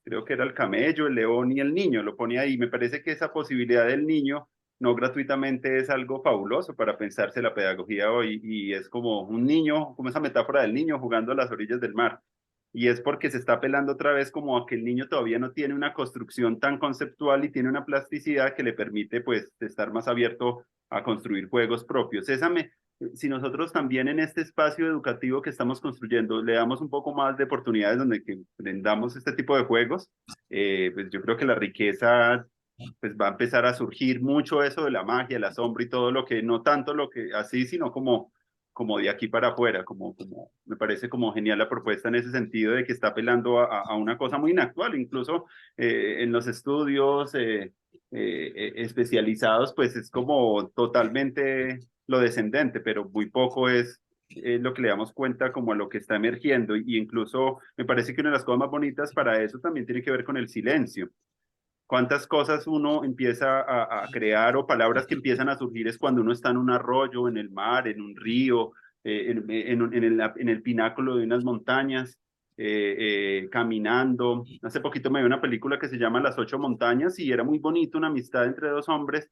Creo que era el camello, el león y el niño, lo pone ahí. Me parece que esa posibilidad del niño no gratuitamente es algo fabuloso para pensarse la pedagogía hoy, y es como un niño, como esa metáfora del niño jugando a las orillas del mar. Y es porque se está apelando otra vez como a que el niño todavía no tiene una construcción tan conceptual y tiene una plasticidad que le permite pues estar más abierto a construir juegos propios. Si nosotros también en este espacio educativo que estamos construyendo le damos un poco más de oportunidades donde que brindamos este tipo de juegos, pues yo creo que la riqueza pues va a empezar a surgir mucho, eso de la magia, el asombro y todo lo que, no tanto lo que así, sino como de aquí para afuera, me parece como genial la propuesta en ese sentido de que está apelando a una cosa muy inactual, incluso en los estudios especializados, pues es como totalmente lo descendente, pero muy poco es lo que le damos cuenta como a lo que está emergiendo, y incluso me parece que una de las cosas más bonitas para eso también tiene que ver con el silencio. Cuántas cosas uno empieza a crear, o palabras que empiezan a surgir, es cuando uno está en un arroyo, en el mar, en un río, en el pináculo de unas montañas, caminando. Hace poquito me vi una película que se llama Las 8 montañas, y era muy bonito, una amistad entre 2 hombres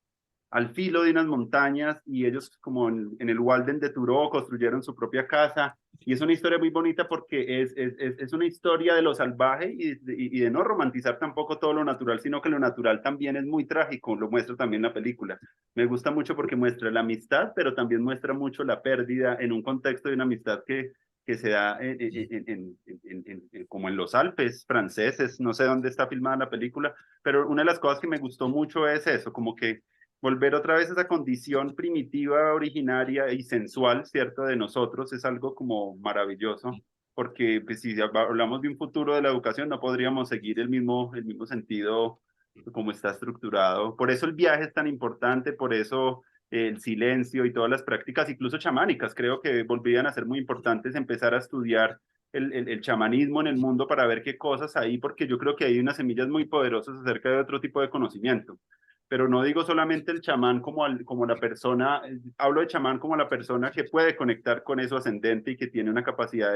al filo de unas montañas, y ellos como en el Walden de Turó construyeron su propia casa, y es una historia muy bonita porque es una historia de lo salvaje, y de no romantizar tampoco todo lo natural, sino que lo natural también es muy trágico, lo muestra también la película. Me gusta mucho porque muestra la amistad, pero también muestra mucho la pérdida en un contexto de una amistad que se da como en los Alpes franceses, no sé dónde está filmada la película, pero una de las cosas que me gustó mucho es eso, como que volver otra vez a esa condición primitiva, originaria y sensual, ¿cierto? De nosotros, es algo como maravilloso, porque pues, si hablamos de un futuro de la educación, no podríamos seguir el mismo sentido como está estructurado. Por eso el viaje es tan importante, por eso el silencio y todas las prácticas, incluso chamánicas, creo que volvían a ser muy importantes, empezar a estudiar el chamanismo en el mundo para ver qué cosas hay, porque yo creo que hay unas semillas muy poderosas acerca de otro tipo de conocimiento. Pero no digo solamente el chamán como la persona, hablo de chamán como la persona que puede conectar con eso ascendente y que tiene una capacidad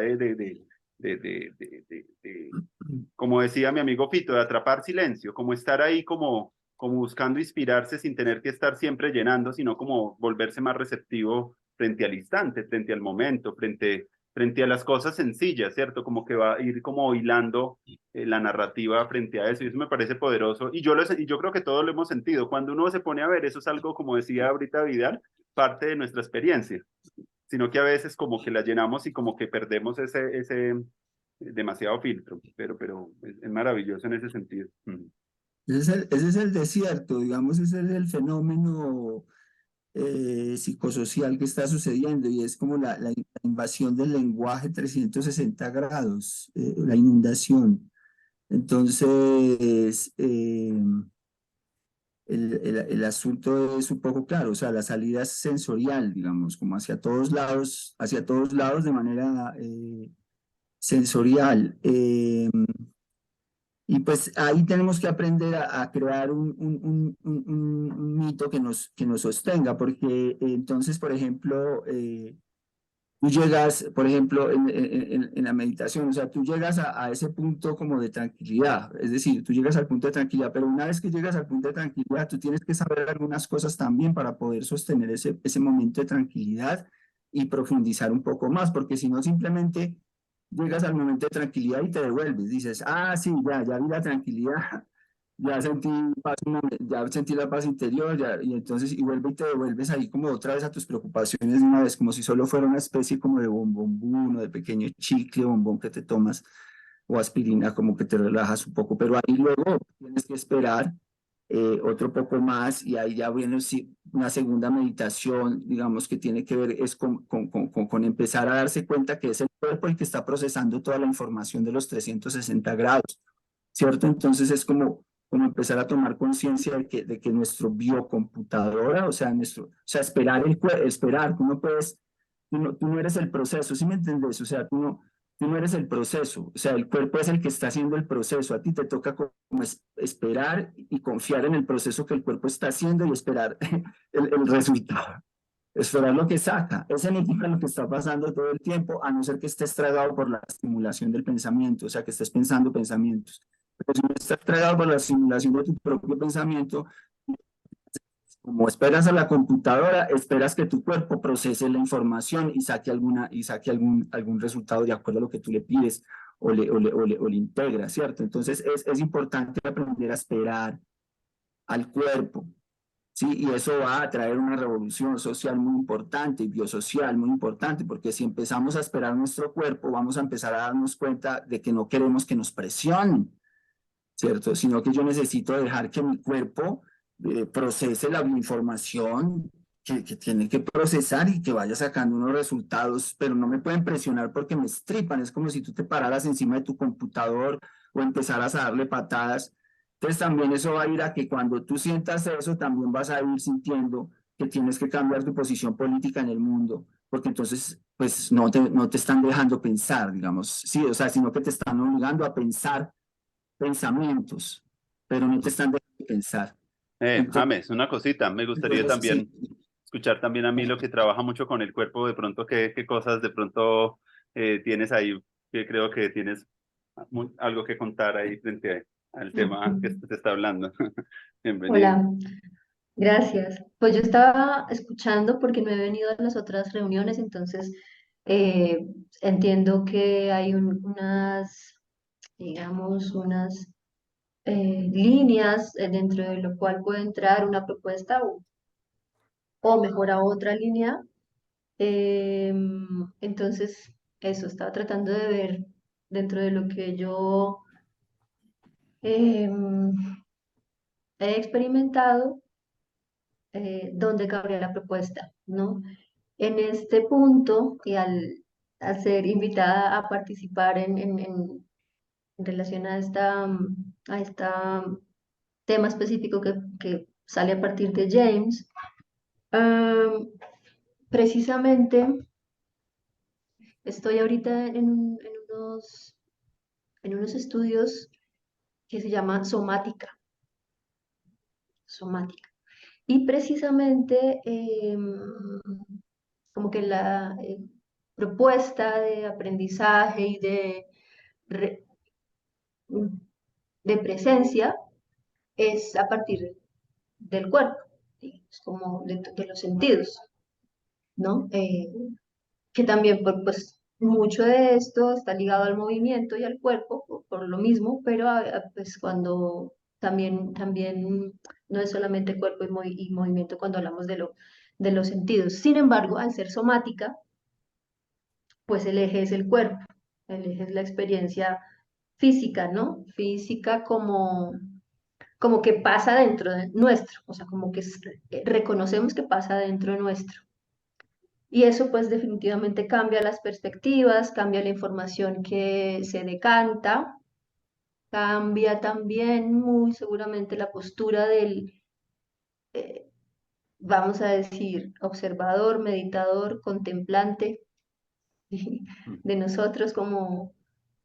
como decía mi amigo Fito, de atrapar silencio, como estar ahí como buscando inspirarse sin tener que estar siempre llenando, sino como volverse más receptivo frente al instante, frente al momento, frente a las cosas sencillas, ¿cierto? Como que va a ir como hilando la narrativa frente a eso, y eso me parece poderoso, y yo creo que todos lo hemos sentido. Cuando uno se pone a ver, eso es algo, como decía ahorita Vidal, parte de nuestra experiencia, sino que a veces como que la llenamos y como que perdemos ese demasiado filtro, pero es maravilloso en ese sentido. Ese es el desierto, digamos, ese es el fenómeno psicosocial que está sucediendo, y es como la invasión del lenguaje 360 grados, la inundación. Entonces, el asunto es un poco claro, o sea, la salida es sensorial, digamos, como hacia todos lados de manera sensorial. Y pues ahí tenemos que aprender a crear un mito que nos sostenga, porque entonces, por ejemplo, tú llegas, por ejemplo, en la meditación, o sea, tú llegas a ese punto como de tranquilidad, es decir, tú llegas al punto de tranquilidad, pero una vez que llegas al punto de tranquilidad, tú tienes que saber algunas cosas también para poder sostener ese momento de tranquilidad y profundizar un poco más, porque si no, simplemente llegas al momento de tranquilidad y te devuelves. Dices, ah, sí, ya vi la tranquilidad, ya sentí paz, ya sentí la paz interior, ya, y entonces, y vuelve y te devuelves ahí como otra vez a tus preocupaciones de una vez, como si solo fuera una especie como de bombón o de pequeño chicle, bombón que te tomas, o aspirina, como que te relajas un poco, pero ahí luego tienes que esperar otro poco más y ahí ya viene sí, una segunda meditación, digamos, que tiene que ver es con empezar a darse cuenta que es el cuerpo el que está procesando toda la información de los 360 grados, ¿cierto? Entonces es como empezar a tomar conciencia de que nuestro biocomputadora, o sea, esperar, esperar, tú no puedes, tú no eres el proceso, ¿sí me entiendes? O sea, tú no eres el proceso, o sea, el cuerpo es el que está haciendo el proceso, a ti te toca como esperar y confiar en el proceso que el cuerpo está haciendo y esperar el resultado. Esperar lo que saca. Ese significa lo que está pasando todo el tiempo, a no ser que estés tragado por la estimulación del pensamiento, o sea, que estés pensando pensamientos. Pero si no estás tragado por la estimulación de tu propio pensamiento, como esperas a la computadora, esperas que tu cuerpo procese la información y saque, algún resultado de acuerdo a lo que tú le pides o le integra, ¿cierto? Entonces es importante aprender a esperar al cuerpo, ¿sí? Y eso va a traer una revolución social muy importante y biosocial muy importante, porque si empezamos a esperar nuestro cuerpo, vamos a empezar a darnos cuenta de que no queremos que nos presionen, ¿cierto? Sino que yo necesito dejar que mi cuerpo procese la información que tiene que procesar y que vaya sacando unos resultados, pero no me pueden presionar porque me estripan. Es como si tú te pararas encima de tu computador o empezaras a darle patadas. Entonces también eso va a ir a que cuando tú sientas eso, también vas a ir sintiendo que tienes que cambiar tu posición política en el mundo, porque entonces pues no te están dejando pensar, digamos, sí, o sea, sino que te están obligando a pensar pensamientos, pero no te están dejando pensar. James, una cosita, me gustaría Entonces sí, también escuchar también a Milo que trabaja mucho con el cuerpo, de pronto qué cosas de pronto tienes ahí, que creo que tienes algo que contar ahí frente al tema que Ujú. se está hablando. Bienvenido. Hola, gracias. Pues yo estaba escuchando porque no he venido a las otras reuniones, entonces eh, entiendo que hay unas, digamos, unas líneas dentro de lo cual puede entrar una propuesta o mejora otra línea. Entonces, eso, estaba tratando de ver dentro de lo que yo em, he experimentado dónde cabría la propuesta, ¿no? En este punto, y al ser invitada a participar en relación a esta tema específico que sale a partir de James, am, precisamente estoy ahorita en unos estudios que se llaman somática. Y precisamente como que la propuesta de aprendizaje y re- de presencia es a partir del cuerpo, es como de los sentidos, ¿no? Que también pues mucho de esto está ligado al movimiento y al cuerpo por lo mismo, pero pues cuando también no es solamente cuerpo y movimiento cuando hablamos de los sentidos. Sin embargo, al ser somática, pues el eje es el cuerpo, el eje es la experiencia física, ¿no? Física como que pasa dentro de nuestro, o sea, como que reconocemos que pasa dentro nuestro. Y eso pues definitivamente cambia las perspectivas, cambia la información que se decanta, cambia también muy seguramente la postura del, eh, vamos a decir, observador, meditador, contemplante de nosotros como,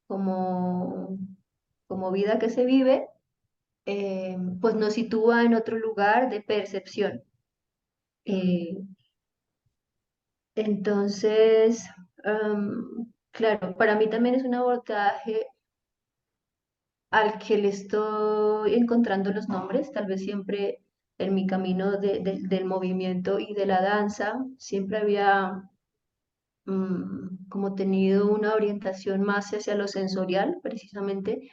como vida que se vive, pues nos sitúa en otro lugar de percepción. Eh, entonces, claro, para mí también es un abordaje al que le estoy encontrando los nombres, tal vez siempre en mi camino del movimiento y de la danza, siempre había como tenido una orientación más hacia lo sensorial, precisamente,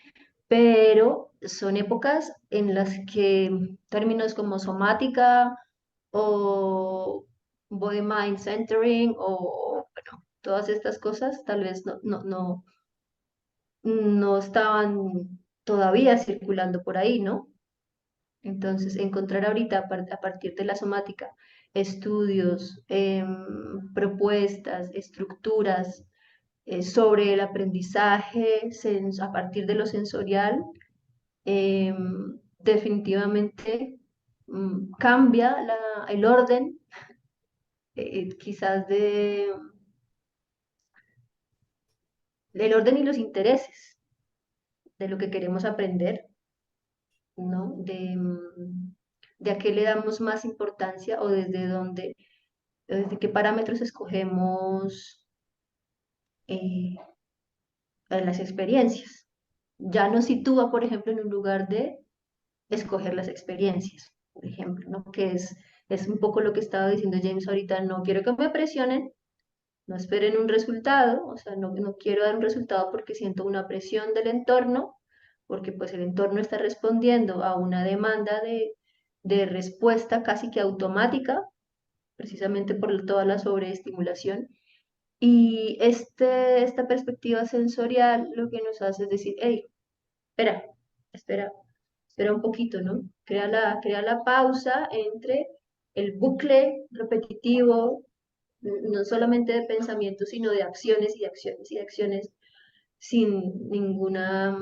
pero son épocas en las que términos como somática o body mind centering o bueno, todas estas cosas tal vez no estaban todavía circulando por ahí, ¿no? Entonces, encontrar ahorita a partir de la somática estudios, propuestas, estructuras sobre el aprendizaje a partir de lo sensorial, definitivamente cambia el orden, quizás del orden y los intereses de lo que queremos aprender, ¿no? De a qué le damos más importancia o desde qué parámetros escogemos las experiencias. Ya nos sitúa, por ejemplo, en un lugar de escoger las experiencias, por ejemplo, ¿no? Que es un poco lo que estaba diciendo James ahorita, no quiero que me presionen, no esperen un resultado, o sea, no quiero dar un resultado porque siento una presión del entorno, porque pues el entorno está respondiendo a una demanda de respuesta casi que automática, precisamente por toda la sobreestimulación. Y esta perspectiva sensorial lo que nos hace es decir, hey, espera, espera, espera un poquito, ¿no? Crea la pausa entre el bucle repetitivo, no solamente de pensamientos, sino de acciones y de acciones y de acciones sin ninguna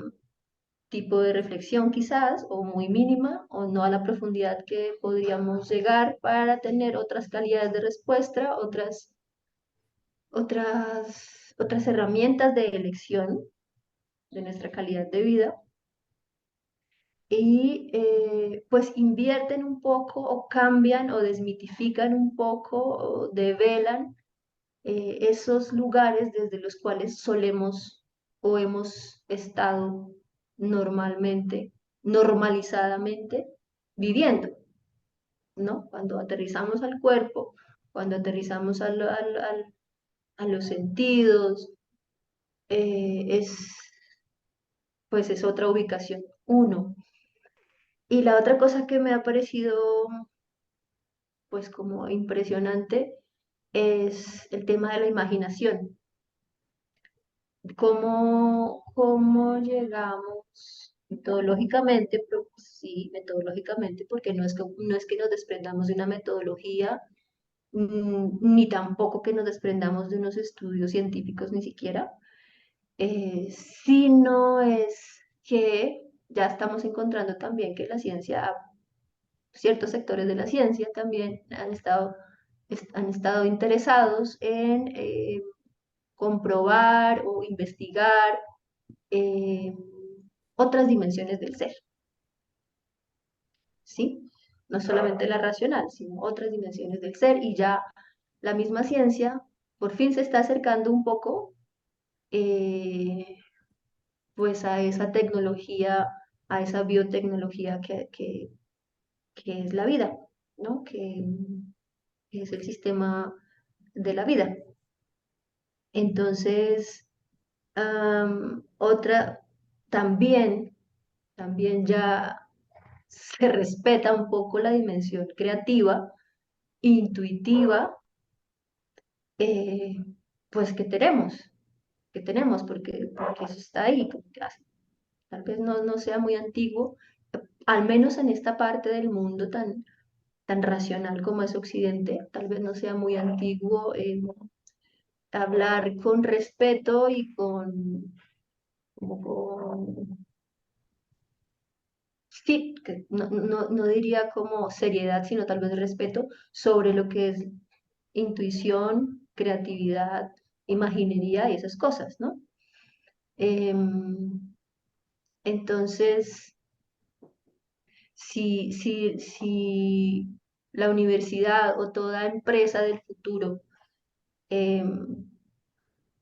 tipo de reflexión quizás, o muy mínima, o no a la profundidad que podríamos llegar para tener otras calidades de respuesta, otras herramientas de elección de nuestra calidad de vida y pues invierten un poco o cambian o desmitifican un poco o develan esos lugares desde los cuales solemos o hemos estado normalmente, normalizadamente viviendo, ¿no? Cuando aterrizamos al cuerpo, cuando aterrizamos a los sentidos, pues es otra ubicación, uno. Y la otra cosa que me ha parecido pues como impresionante es el tema de la imaginación. ¿Cómo llegamos metodológicamente? Pero sí, metodológicamente, porque no es que nos desprendamos de una metodología, ni tampoco que nos desprendamos de unos estudios científicos ni siquiera, sino es que ya estamos encontrando también que la ciencia, ciertos sectores de la ciencia también han estado interesados en comprobar o investigar eh, otras dimensiones del ser, ¿sí? No solamente la racional, sino otras dimensiones del ser y ya la misma ciencia por fin se está acercando un poco eh, pues a esa tecnología, a esa biotecnología que es la vida, ¿no? Que es el sistema de la vida. Entonces, otra, también, también ya se respeta un poco la dimensión creativa, intuitiva, eh, pues que tenemos, porque eso está ahí, tal vez no sea muy antiguo, al menos en esta parte del mundo tan racional como es Occidente, tal vez no sea muy antiguo hablar con respeto y como con sí, que no diría como seriedad, sino tal vez respeto sobre lo que es intuición, creatividad, imaginería y esas cosas, ¿no? Em, entonces, si la universidad o toda empresa del futuro em,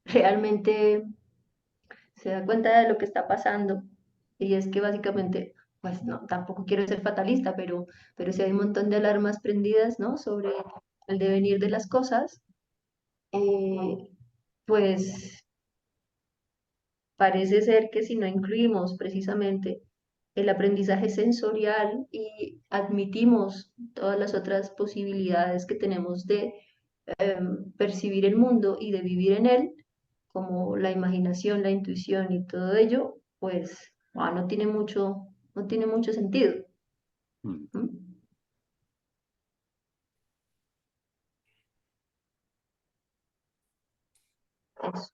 realmente se da cuenta de lo que está pasando, y es que básicamente, pues no, tampoco quiero ser fatalista, pero sí hay un montón de alarmas prendidas, ¿no? Sobre el devenir de las cosas, pues parece ser que si no incluimos precisamente el aprendizaje sensorial y admitimos todas las otras posibilidades que tenemos de percibir el mundo y de vivir en él, como la imaginación, la intuición y todo ello, pues no tiene mucho sentido. Mm. ¿Mm? Eso.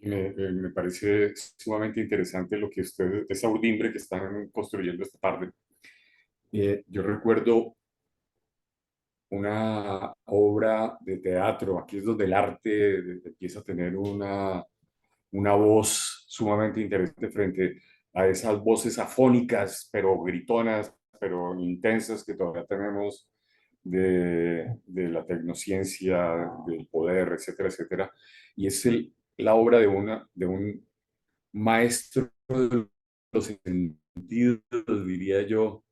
Me parece sumamente interesante lo que ustedes, esa urdimbre que están construyendo esta parte. Yo recuerdo una obra de teatro, aquí es donde el arte empieza a tener una voz sumamente interesante frente a esas voces afónicas, pero gritonas, pero intensas que todavía tenemos de la tecnociencia, del poder, etcétera, etcétera. Y es la obra de un maestro de los sentidos, diría yo,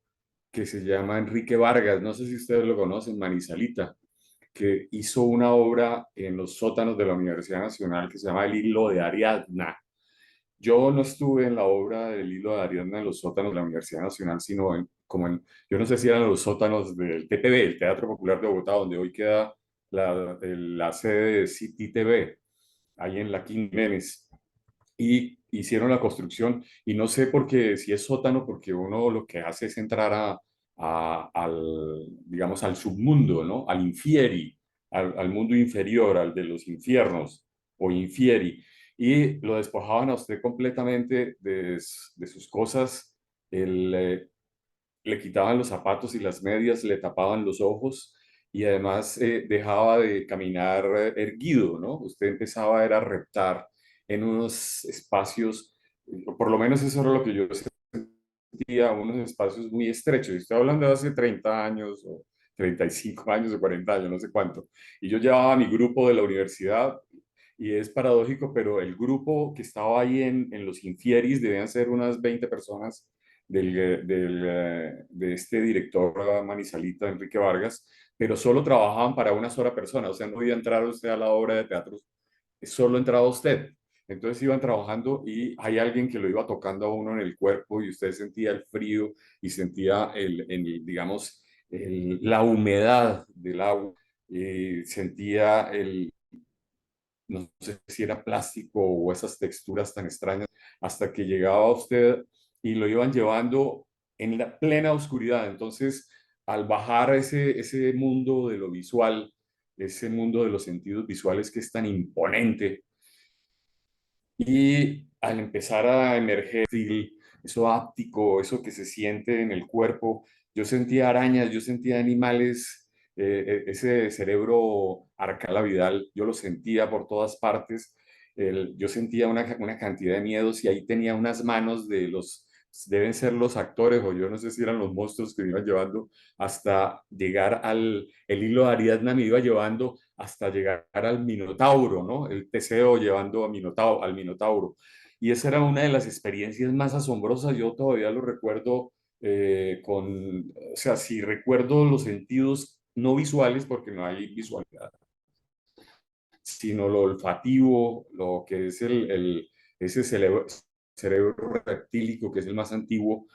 que se llama Enrique Vargas. No sé si ustedes lo conocen, Manizalita, que hizo una obra en los sótanos de la Universidad Nacional que se llama El Hilo de Ariadna. Yo no estuve en la obra del Hilo de Ariadna en los sótanos de la Universidad Nacional, sino yo no sé si eran los sótanos del TPB, el Teatro Popular de Bogotá, donde hoy queda la sede de City TV, ahí en la King Jiménez. Y hicieron la construcción, y no sé por qué, si es sótano, porque uno lo que hace es entrar digamos, al submundo, ¿no? Al infieri, al mundo inferior, al de los infiernos o infieri, y lo despojaban a usted completamente de sus cosas, le quitaban los zapatos y las medias, le tapaban los ojos y además dejaba de caminar erguido, ¿no? Usted empezaba era a reptar en unos espacios, por lo menos eso era lo que yo sentía, unos espacios muy estrechos. Estoy hablando de hace 30 años o 35 años o 40 años, no sé cuánto. Y yo llevaba a mi grupo de la universidad y es paradójico, pero el grupo que estaba ahí en los infieris debían ser unas 20 personas de este director Manizalita, Enrique Vargas, pero solo trabajaban para una sola persona, o sea, no podía entrar usted a la obra de teatro, solo entraba usted. Entonces iban trabajando y hay alguien que lo iba tocando a uno en el cuerpo y usted sentía el frío y sentía digamos, la humedad del agua, y sentía no sé si era plástico o esas texturas tan extrañas, hasta que llegaba usted y lo iban llevando en la plena oscuridad. Entonces, al bajar ese mundo de lo visual, ese mundo de los sentidos visuales que es tan imponente, y al empezar a emerger eso áptico, eso que se siente en el cuerpo, yo sentía arañas, yo sentía animales, ese cerebro arcala Vidal, yo lo sentía por todas partes, yo sentía una cantidad de miedos y ahí tenía unas manos deben ser los actores o yo no sé si eran los monstruos que me iban llevando hasta llegar el hilo de Ariadna me iba llevando hasta llegar al Minotauro, ¿no? El Teseo llevando al Minotauro. Y esa era una de las experiencias más asombrosas. Yo todavía lo recuerdo o sea, si recuerdo los sentidos no visuales, porque no hay visualidad, sino lo olfativo, lo que es ese cerebro reptílico, que es el más antiguo,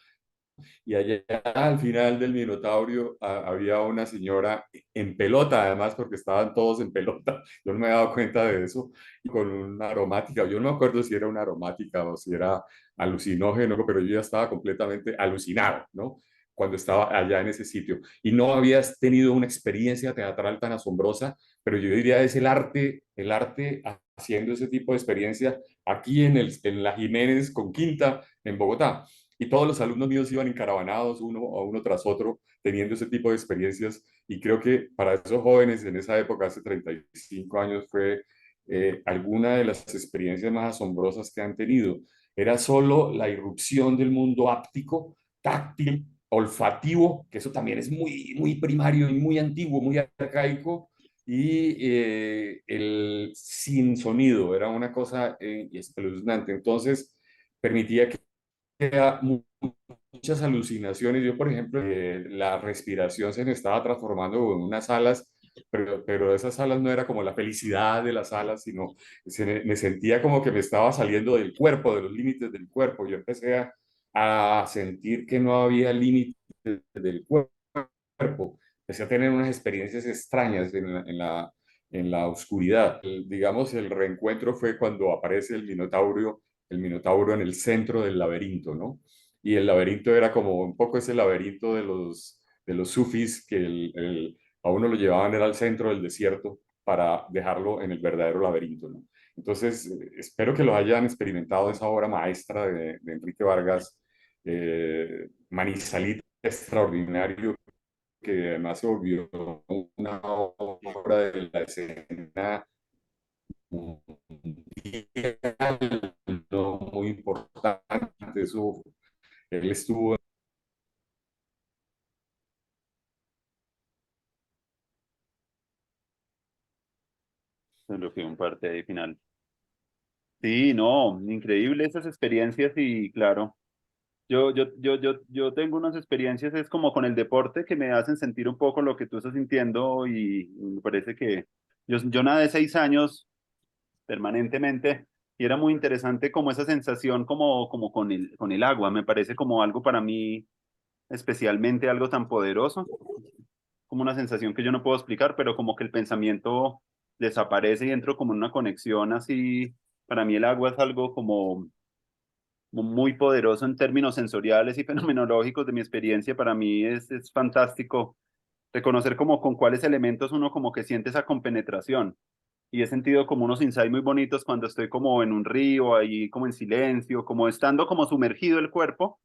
y allá al final del Minotaurio había una señora en pelota, además, porque estaban todos en pelota. Yo no me he dado cuenta de eso. Y con una aromática, yo no me acuerdo si era una aromática o si era alucinógeno, pero yo ya estaba completamente alucinado, ¿no? Cuando estaba allá en ese sitio. Y no habías tenido una experiencia teatral tan asombrosa, pero yo diría es el arte haciendo ese tipo de experiencia aquí en la Jiménez con Quinta, en Bogotá. Y todos los alumnos míos iban encaravanados uno tras otro, teniendo ese tipo de experiencias. Y creo que para esos jóvenes en esa época, hace 35 años, fue alguna de las experiencias más asombrosas que han tenido. Era solo la irrupción del mundo áptico, táctil, olfativo, que eso también es muy, muy primario y muy antiguo, muy arcaico, y el sin sonido, era una cosa espeluznante. Entonces, permitía que muchas alucinaciones. Yo, por ejemplo, la respiración se me estaba transformando en unas alas pero esas salas no era como la felicidad de las salas, sino me sentía como que me estaba saliendo del cuerpo, de los límites del cuerpo. Yo empecé a sentir que no había límites del cuerpo. Empecé a tener unas experiencias extrañas en la oscuridad. Digamos, el reencuentro fue cuando aparece el minotauro en el centro del laberinto, ¿no? Y el laberinto era como un poco ese laberinto de los sufis que a uno lo llevaban era al centro del desierto para dejarlo en el verdadero laberinto, ¿no? Entonces, espero que lo hayan experimentado esa obra maestra de Enrique Vargas, Manizalita, extraordinario, que además se volvió una obra de la escena mundial, ¿no? Muy importante. Eso, él estuvo. Lo que un parte ahí final. Sí, no, increíble esas experiencias y claro, yo tengo unas experiencias, es como con el deporte que me hacen sentir un poco lo que tú estás sintiendo y me parece que yo nadé 6 años permanentemente y era muy interesante como esa sensación como con el agua, me parece como algo para mí especialmente algo tan poderoso, como una sensación que yo no puedo explicar, pero como que el pensamiento desaparece y entro como en una conexión así, para mí el agua es algo como muy poderoso en términos sensoriales y fenomenológicos de mi experiencia, para mí es fantástico reconocer como con cuáles elementos uno como que siente esa compenetración. Y he sentido como unos insights muy bonitos cuando estoy como en un río, ahí como en silencio, como estando como sumergido el cuerpo,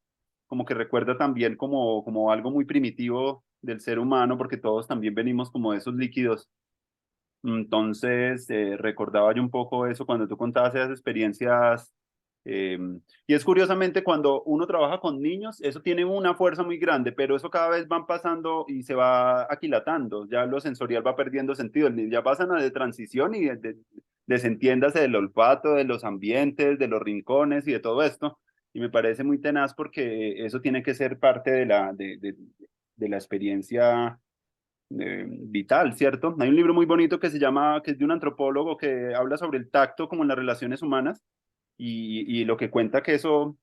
como que recuerda también como algo muy primitivo del ser humano, porque todos también venimos como de esos líquidos. Entonces, recordaba yo un poco eso cuando tú contabas esas experiencias. eh, y es curiosamente cuando uno trabaja con niños, eso tiene una fuerza muy grande, pero eso cada vez van pasando y se va aquilatando. Ya lo sensorial va perdiendo sentido. Ya pasan a de transición y desentiéndase del olfato, de los ambientes, de los rincones y de todo esto. Y me parece muy tenaz porque eso tiene que ser parte de la experiencia vital, ¿cierto? Hay un libro muy bonito que se llama, que es de un antropólogo que habla sobre el tacto como en las relaciones humanas y lo que cuenta que eso,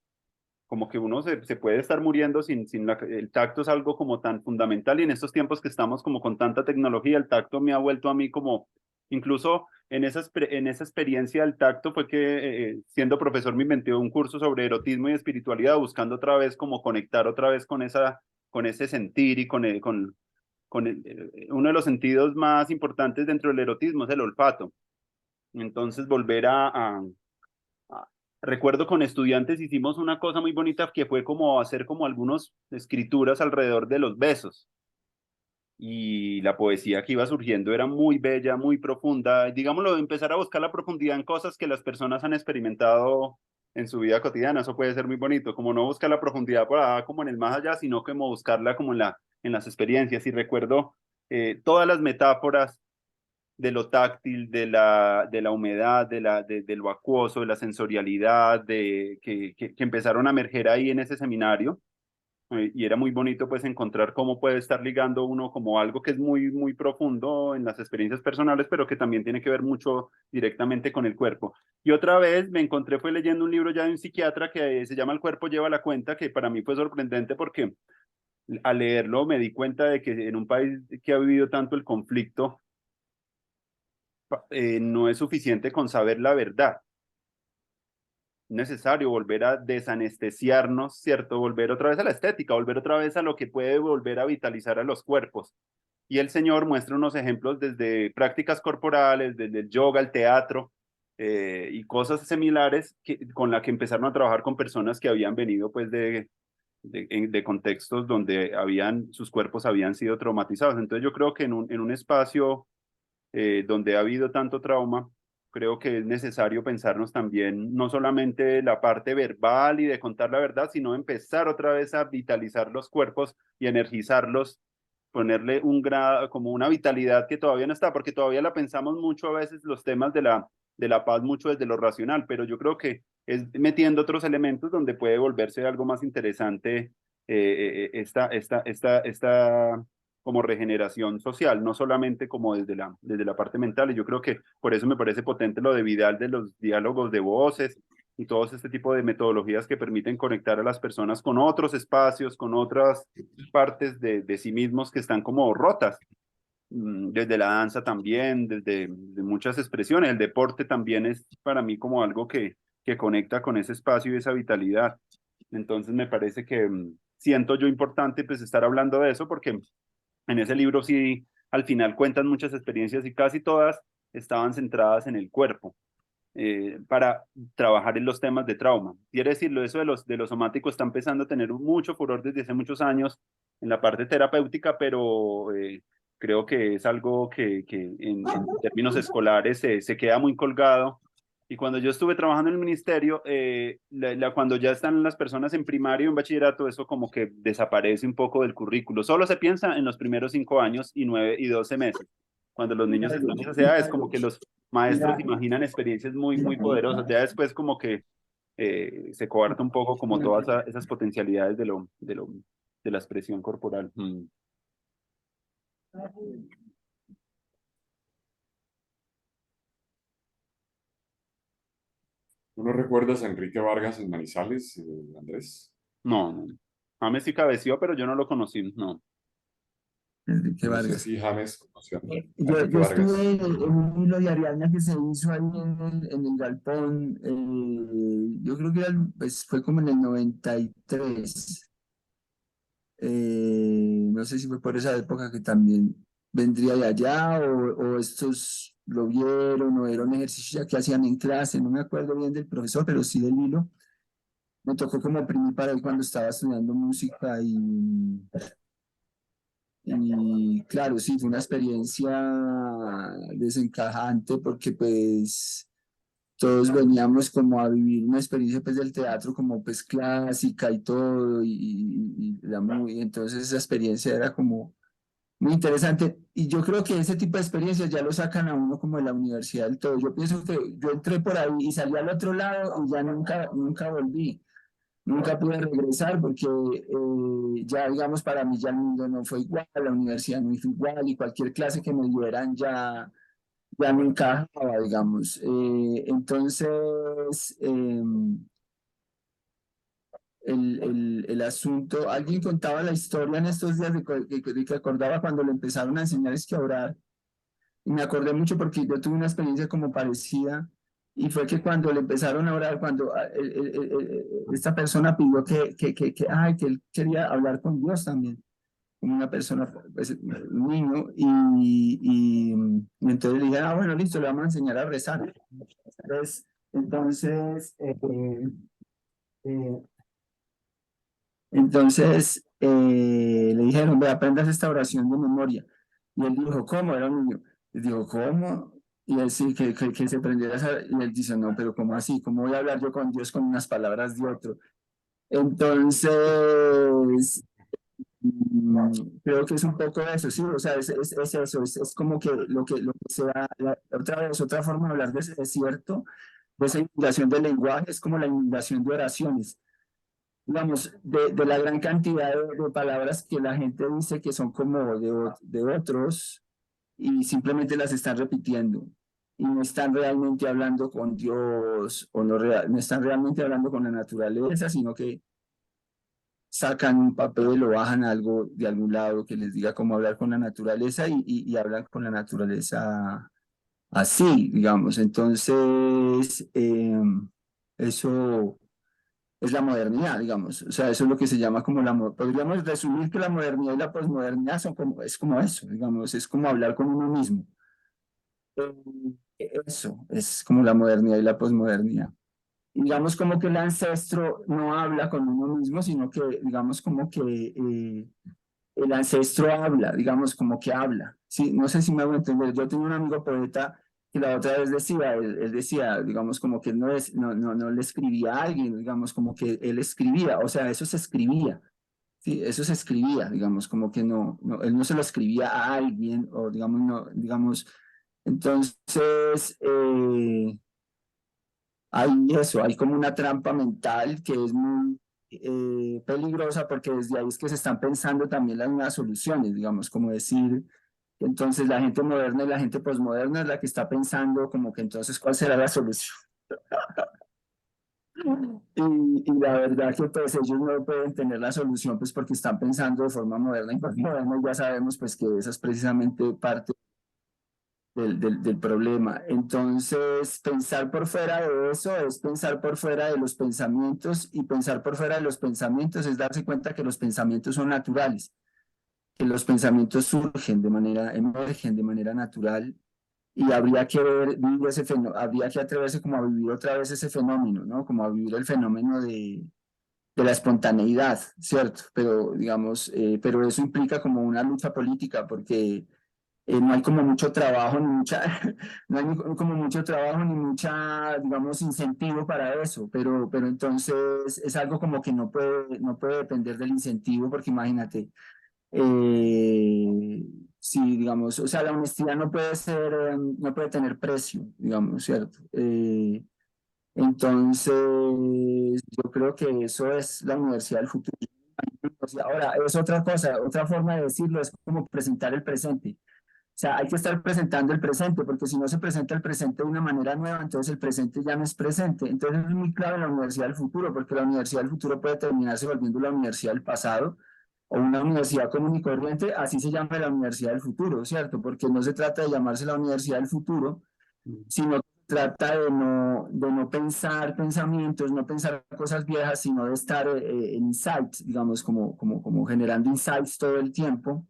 como que uno se puede estar muriendo sin el tacto es algo como tan fundamental y en estos tiempos que estamos como con tanta tecnología, el tacto me ha vuelto a mí como, incluso en esa experiencia del tacto fue que siendo profesor me inventé un curso sobre erotismo y espiritualidad, buscando otra vez como conectar otra vez con ese sentir y uno de los sentidos más importantes dentro del erotismo es el olfato. Entonces, volver a- recuerdo con estudiantes hicimos una cosa muy bonita que fue como hacer como algunas escrituras alrededor de los besos. Y la poesía que iba surgiendo era muy bella, muy profunda. Digámoslo, empezar a buscar la profundidad en cosas que las personas han experimentado en su vida cotidiana. Eso puede ser muy bonito, como no buscar la profundidad por allá, como en el más allá, sino como buscarla como en las experiencias. Y recuerdo todas las metáforas de lo táctil, de la humedad, de lo acuoso, de la sensorialidad, que empezaron a emerger ahí en ese seminario. Y era muy bonito pues encontrar cómo puede estar ligando uno como algo que es muy, muy profundo en las experiencias personales, pero que también tiene que ver mucho directamente con el cuerpo. Y otra vez me encontré, fue leyendo un libro ya de un psiquiatra que se llama El cuerpo lleva la cuenta, que para mí fue sorprendente porque al leerlo me di cuenta de que en un país que ha vivido tanto el conflicto, no es suficiente con saber la verdad. Es necesario volver a desanestesiarnos, ¿cierto? Volver otra vez a la estética, volver otra vez a lo que puede volver a vitalizar a los cuerpos. Y el Señor muestra unos ejemplos desde prácticas corporales, desde el yoga, el teatro y cosas similares con la que empezaron a trabajar con personas que habían venido pues de contextos donde sus cuerpos habían sido traumatizados. Entonces yo creo que en un espacio donde ha habido tanto trauma, creo que es necesario pensarnos también no solamente la parte verbal y de contar la verdad, sino empezar otra vez a vitalizar los cuerpos y energizarlos, ponerle un grado, como una vitalidad que todavía no está, porque todavía la pensamos mucho a veces los temas de la paz, mucho desde lo racional, pero yo creo que es metiendo otros elementos donde puede volverse algo más interesante esta como regeneración social, no solamente como desde la parte mental. Y yo creo que por eso me parece potente lo de Vidal, de los diálogos de voces y todo este tipo de metodologías que permiten conectar a las personas con otros espacios, con otras partes de sí mismos que están como rotas. Desde la danza también, desde de muchas expresiones. El deporte también es para mí como algo que conecta con ese espacio y esa vitalidad. Entonces me parece que siento yo importante pues estar hablando de eso porque en ese libro sí al final cuentan muchas experiencias y casi todas estaban centradas en el cuerpo para trabajar en los temas de trauma. Quiere decirlo, eso de los somáticos está empezando a tener mucho furor desde hace muchos años en la parte terapéutica, pero creo que es algo que en términos escolares se queda muy colgado. Y cuando yo estuve trabajando en el ministerio, cuando ya están las personas en primario y en bachillerato, eso como que desaparece un poco del currículo. Solo se piensa en los primeros 5 años y 9 y 12 meses. Cuando los niños están en esa edad, es como que los maestros imaginan experiencias muy poderosas. Ya después como que se coarta un poco como todas esas potencialidades de la expresión corporal. ¿Tú no recuerdas a Enrique Vargas en Manizales, Andrés? No, no. James sí cabeció, pero yo no lo conocí, no. Enrique No sé Vargas. si James conoció a Yo, Enrique yo Vargas. estuve en un hilo de Ariadna que se hizo ahí en el galpón, yo creo que pues, fue como en el 93. No sé si fue por esa época que también vendría de allá o estos lo vieron o era un ejercicio ya que hacían en clase, no me acuerdo bien del profesor, pero sí del hilo. Me tocó como primer para él cuando estaba estudiando música y claro, sí, fue una experiencia desencajante porque pues todos veníamos como a vivir una experiencia pues del teatro como pues clásica y todo y entonces esa experiencia era como muy interesante y yo creo que ese tipo de experiencias ya lo sacan a uno como de la universidad del todo. Yo pienso que yo entré por ahí y salí al otro lado y ya nunca volví. Nunca pude regresar porque ya, digamos, para mí ya el mundo no fue igual, la universidad no fue igual y cualquier clase que me dieran ya no encajaba, digamos. Entonces, el asunto, alguien contaba la historia en estos días de que acordaba cuando le empezaron a enseñar es que a orar. Y me acordé mucho porque yo tuve una experiencia como parecida y fue que cuando le empezaron a orar, cuando esta persona pidió ay, que él quería hablar con Dios también, como una persona, pues, un niño, y entonces le dije, ah, bueno, listo, le vamos a enseñar a rezar. Entonces, eh, le dijeron, ve, aprendas esta oración de memoria. Y él dijo, ¿cómo? Era un niño. Y dijo, ¿cómo? Y él sí, que se aprendiera esa. Y él dice, no, pero ¿cómo así? ¿Cómo voy a hablar yo con Dios con unas palabras de otro? Entonces, creo que es un poco eso, sí, o sea, es eso, es como que lo que se da, otra vez, otra forma de hablar de ese desierto, de esa inundación del lenguaje, es como la inundación de oraciones digamos, de la gran cantidad de palabras que la gente dice que son como de otros y simplemente las están repitiendo y no están realmente hablando con Dios o no están realmente hablando con la naturaleza, sino que sacan un papel o bajan algo de algún lado que les diga cómo hablar con la naturaleza y hablan con la naturaleza así, digamos. Entonces, eso es la modernidad, digamos. O sea, eso es lo que se llama como podríamos resumir que la modernidad y la posmodernidad es como eso, digamos, es como hablar con uno mismo. Eso es como la modernidad y la posmodernidad. Digamos como que el ancestro no habla con uno mismo, sino que digamos como que el ancestro habla, digamos como que habla. Sí, no sé si me hago entender. Yo tengo un amigo poeta que la otra vez decía, él decía, digamos como que él no le escribía a alguien, digamos como que él escribía, o sea, eso se escribía. Sí, eso se escribía, digamos, como que él no se lo escribía a alguien, o digamos, no, digamos, entonces, hay eso, hay como una trampa mental que es muy peligrosa porque desde ahí es que se están pensando también las nuevas soluciones, digamos, como decir, entonces la gente moderna y la gente posmoderna es la que está pensando como que entonces cuál será la solución. Y la verdad que pues ellos no pueden tener la solución pues porque están pensando de forma moderna y posmoderna y ya sabemos pues que esa es precisamente parte del problema. Entonces, pensar por fuera de eso es pensar por fuera de los pensamientos y pensar por fuera de los pensamientos es darse cuenta que los pensamientos son naturales, que los pensamientos surgen de manera, emergen de manera natural y habría que ver, vivir ese fenómeno, habría que atreverse como a vivir otra vez ese fenómeno, ¿no? Como a vivir el fenómeno de la espontaneidad, ¿cierto? Pero digamos, pero eso implica como una lucha política porque no hay como mucho trabajo ni mucha, no hay como mucho trabajo ni mucha, digamos, incentivo para eso, pero entonces es algo como que no puede depender del incentivo, porque imagínate, si digamos, o sea, la honestidad no puede ser, no puede tener precio, digamos, ¿cierto? Entonces, yo creo que eso es la universidad del futuro. Ahora, es otra cosa, otra forma de decirlo es como presentar el presente. O sea, hay que estar presentando el presente, porque si no se presenta el presente de una manera nueva, entonces el presente ya no es presente. Entonces es muy clave la universidad del futuro, porque la universidad del futuro puede terminarse volviendo la universidad del pasado o una universidad común y corriente, así se llama la universidad del futuro, ¿cierto? Porque no se trata de llamarse la universidad del futuro, sino que se trata de no pensar pensamientos, no pensar cosas viejas, sino de estar en insights, digamos, como generando insights todo el tiempo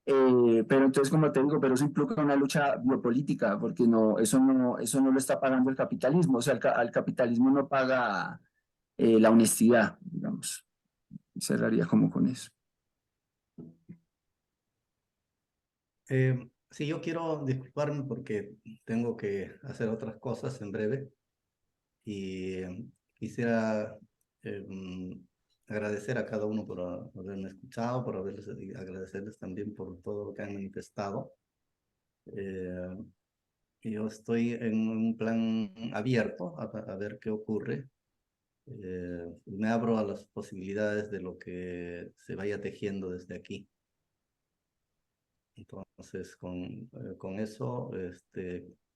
pero entonces, como te digo, pero eso implica una lucha biopolítica, porque eso no lo está pagando el capitalismo, o sea, al capitalismo no paga la honestidad, digamos. Cerraría como con eso. Sí, yo quiero disculparme porque tengo que hacer otras cosas en breve y quisiera agradecer a cada uno por haberme escuchado, y agradecerles también por todo lo que han manifestado. Eh, yo estoy en un plan abierto a ver qué ocurre. Me abro a las posibilidades de lo que se vaya tejiendo desde aquí. Entonces, con eso,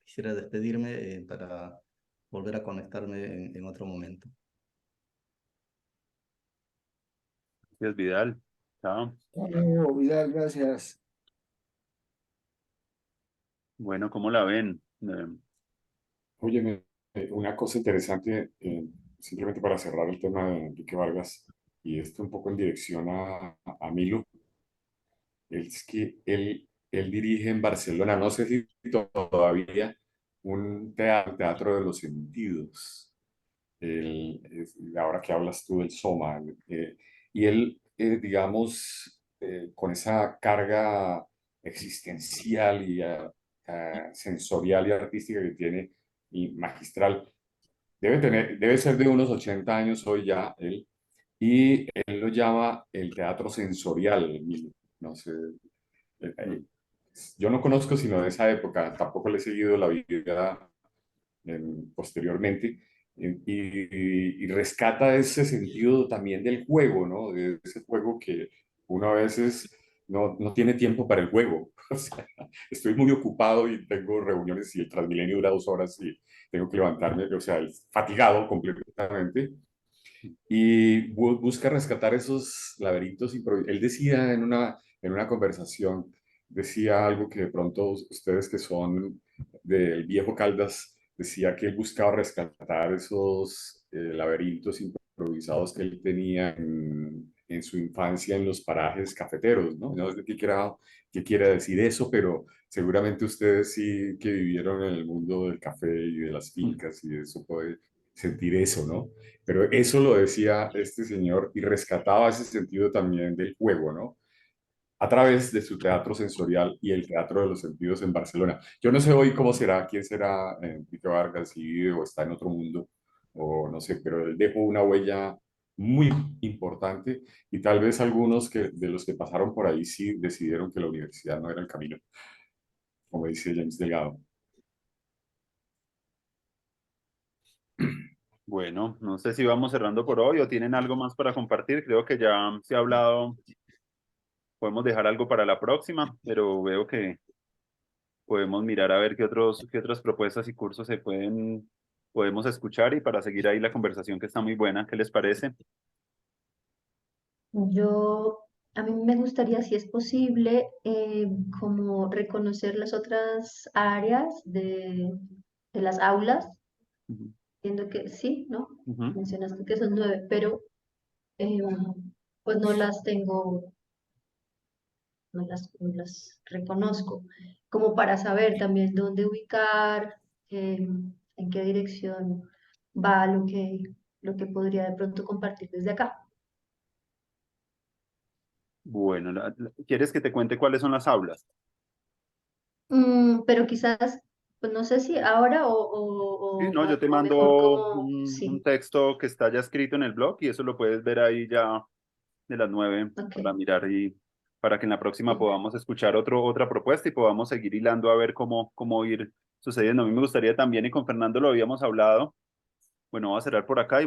quisiera despedirme para volver a conectarme en otro momento. Gracias, Vidal. Chao. Vidal, gracias. Bueno, ¿cómo la ven? Oye, una cosa interesante, simplemente para cerrar el tema de Enrique Vargas, y esto un poco en dirección a Milo, es que él dirige en Barcelona, no sé si todavía, un teatro de los sentidos. Ahora que hablas tú del Soma, y él, digamos, con esa carga existencial y sensorial y artística que tiene, y magistral, debe ser de unos 80 años hoy ya él, y él lo llama el teatro sensorial, no sé, yo no conozco sino de esa época, tampoco le he seguido la vida posteriormente, y rescata ese sentido también del juego, ¿no? De ese juego que uno a veces no tiene tiempo para el juego. O sea, estoy muy ocupado y tengo reuniones y el Transmilenio dura 2 horas y tengo que levantarme, o sea, fatigado completamente. Y busca rescatar esos laberintos. Él decía en una conversación, decía algo que de pronto ustedes que son del viejo Caldas, decía que él buscaba rescatar esos laberintos improvisados que él tenía en su infancia en los parajes cafeteros, ¿no? No sé qué quiere decir eso, pero seguramente ustedes sí que vivieron en el mundo del café y de las fincas y de eso puede sentir eso, ¿no? Pero eso lo decía este señor y rescataba ese sentido también del juego, ¿no? A través de su teatro sensorial y el teatro de los sentidos en Barcelona. Yo no sé hoy cómo será, quién será Enrique Vargas, si vive o está en otro mundo, o no sé, pero él dejó una huella muy importante y tal vez algunos de los que pasaron por ahí sí decidieron que la universidad no era el camino, como dice James Delgado. Bueno, no sé si vamos cerrando por hoy o tienen algo más para compartir. Creo que ya se ha hablado, podemos dejar algo para la próxima, pero veo que podemos mirar a ver qué otras propuestas y cursos podemos escuchar y para seguir ahí la conversación que está muy buena. ¿Qué les parece? Yo, a mí me gustaría, si es posible, como reconocer las otras áreas de las aulas. Ujú, Entiendo que sí, ¿no? ujú. Mencionaste que son 9, pero eh, pues no las tengo, no las reconozco, como para saber también dónde ubicar, en qué dirección va lo que podría de pronto compartir desde acá. Bueno, ¿quieres que te cuente cuáles son las aulas? Pero quizás, pues no sé si ahora Sí, no, yo te o mejor mando como, un sí, texto que está ya escrito en el blog y eso lo puedes ver ahí ya de las 9 ok. para mirar y para que en la próxima Sí. podamos escuchar otra propuesta y podamos seguir hilando a ver cómo ir sucediendo. A mí me gustaría también, y con Fernando lo habíamos hablado, bueno, voy a cerrar por acá y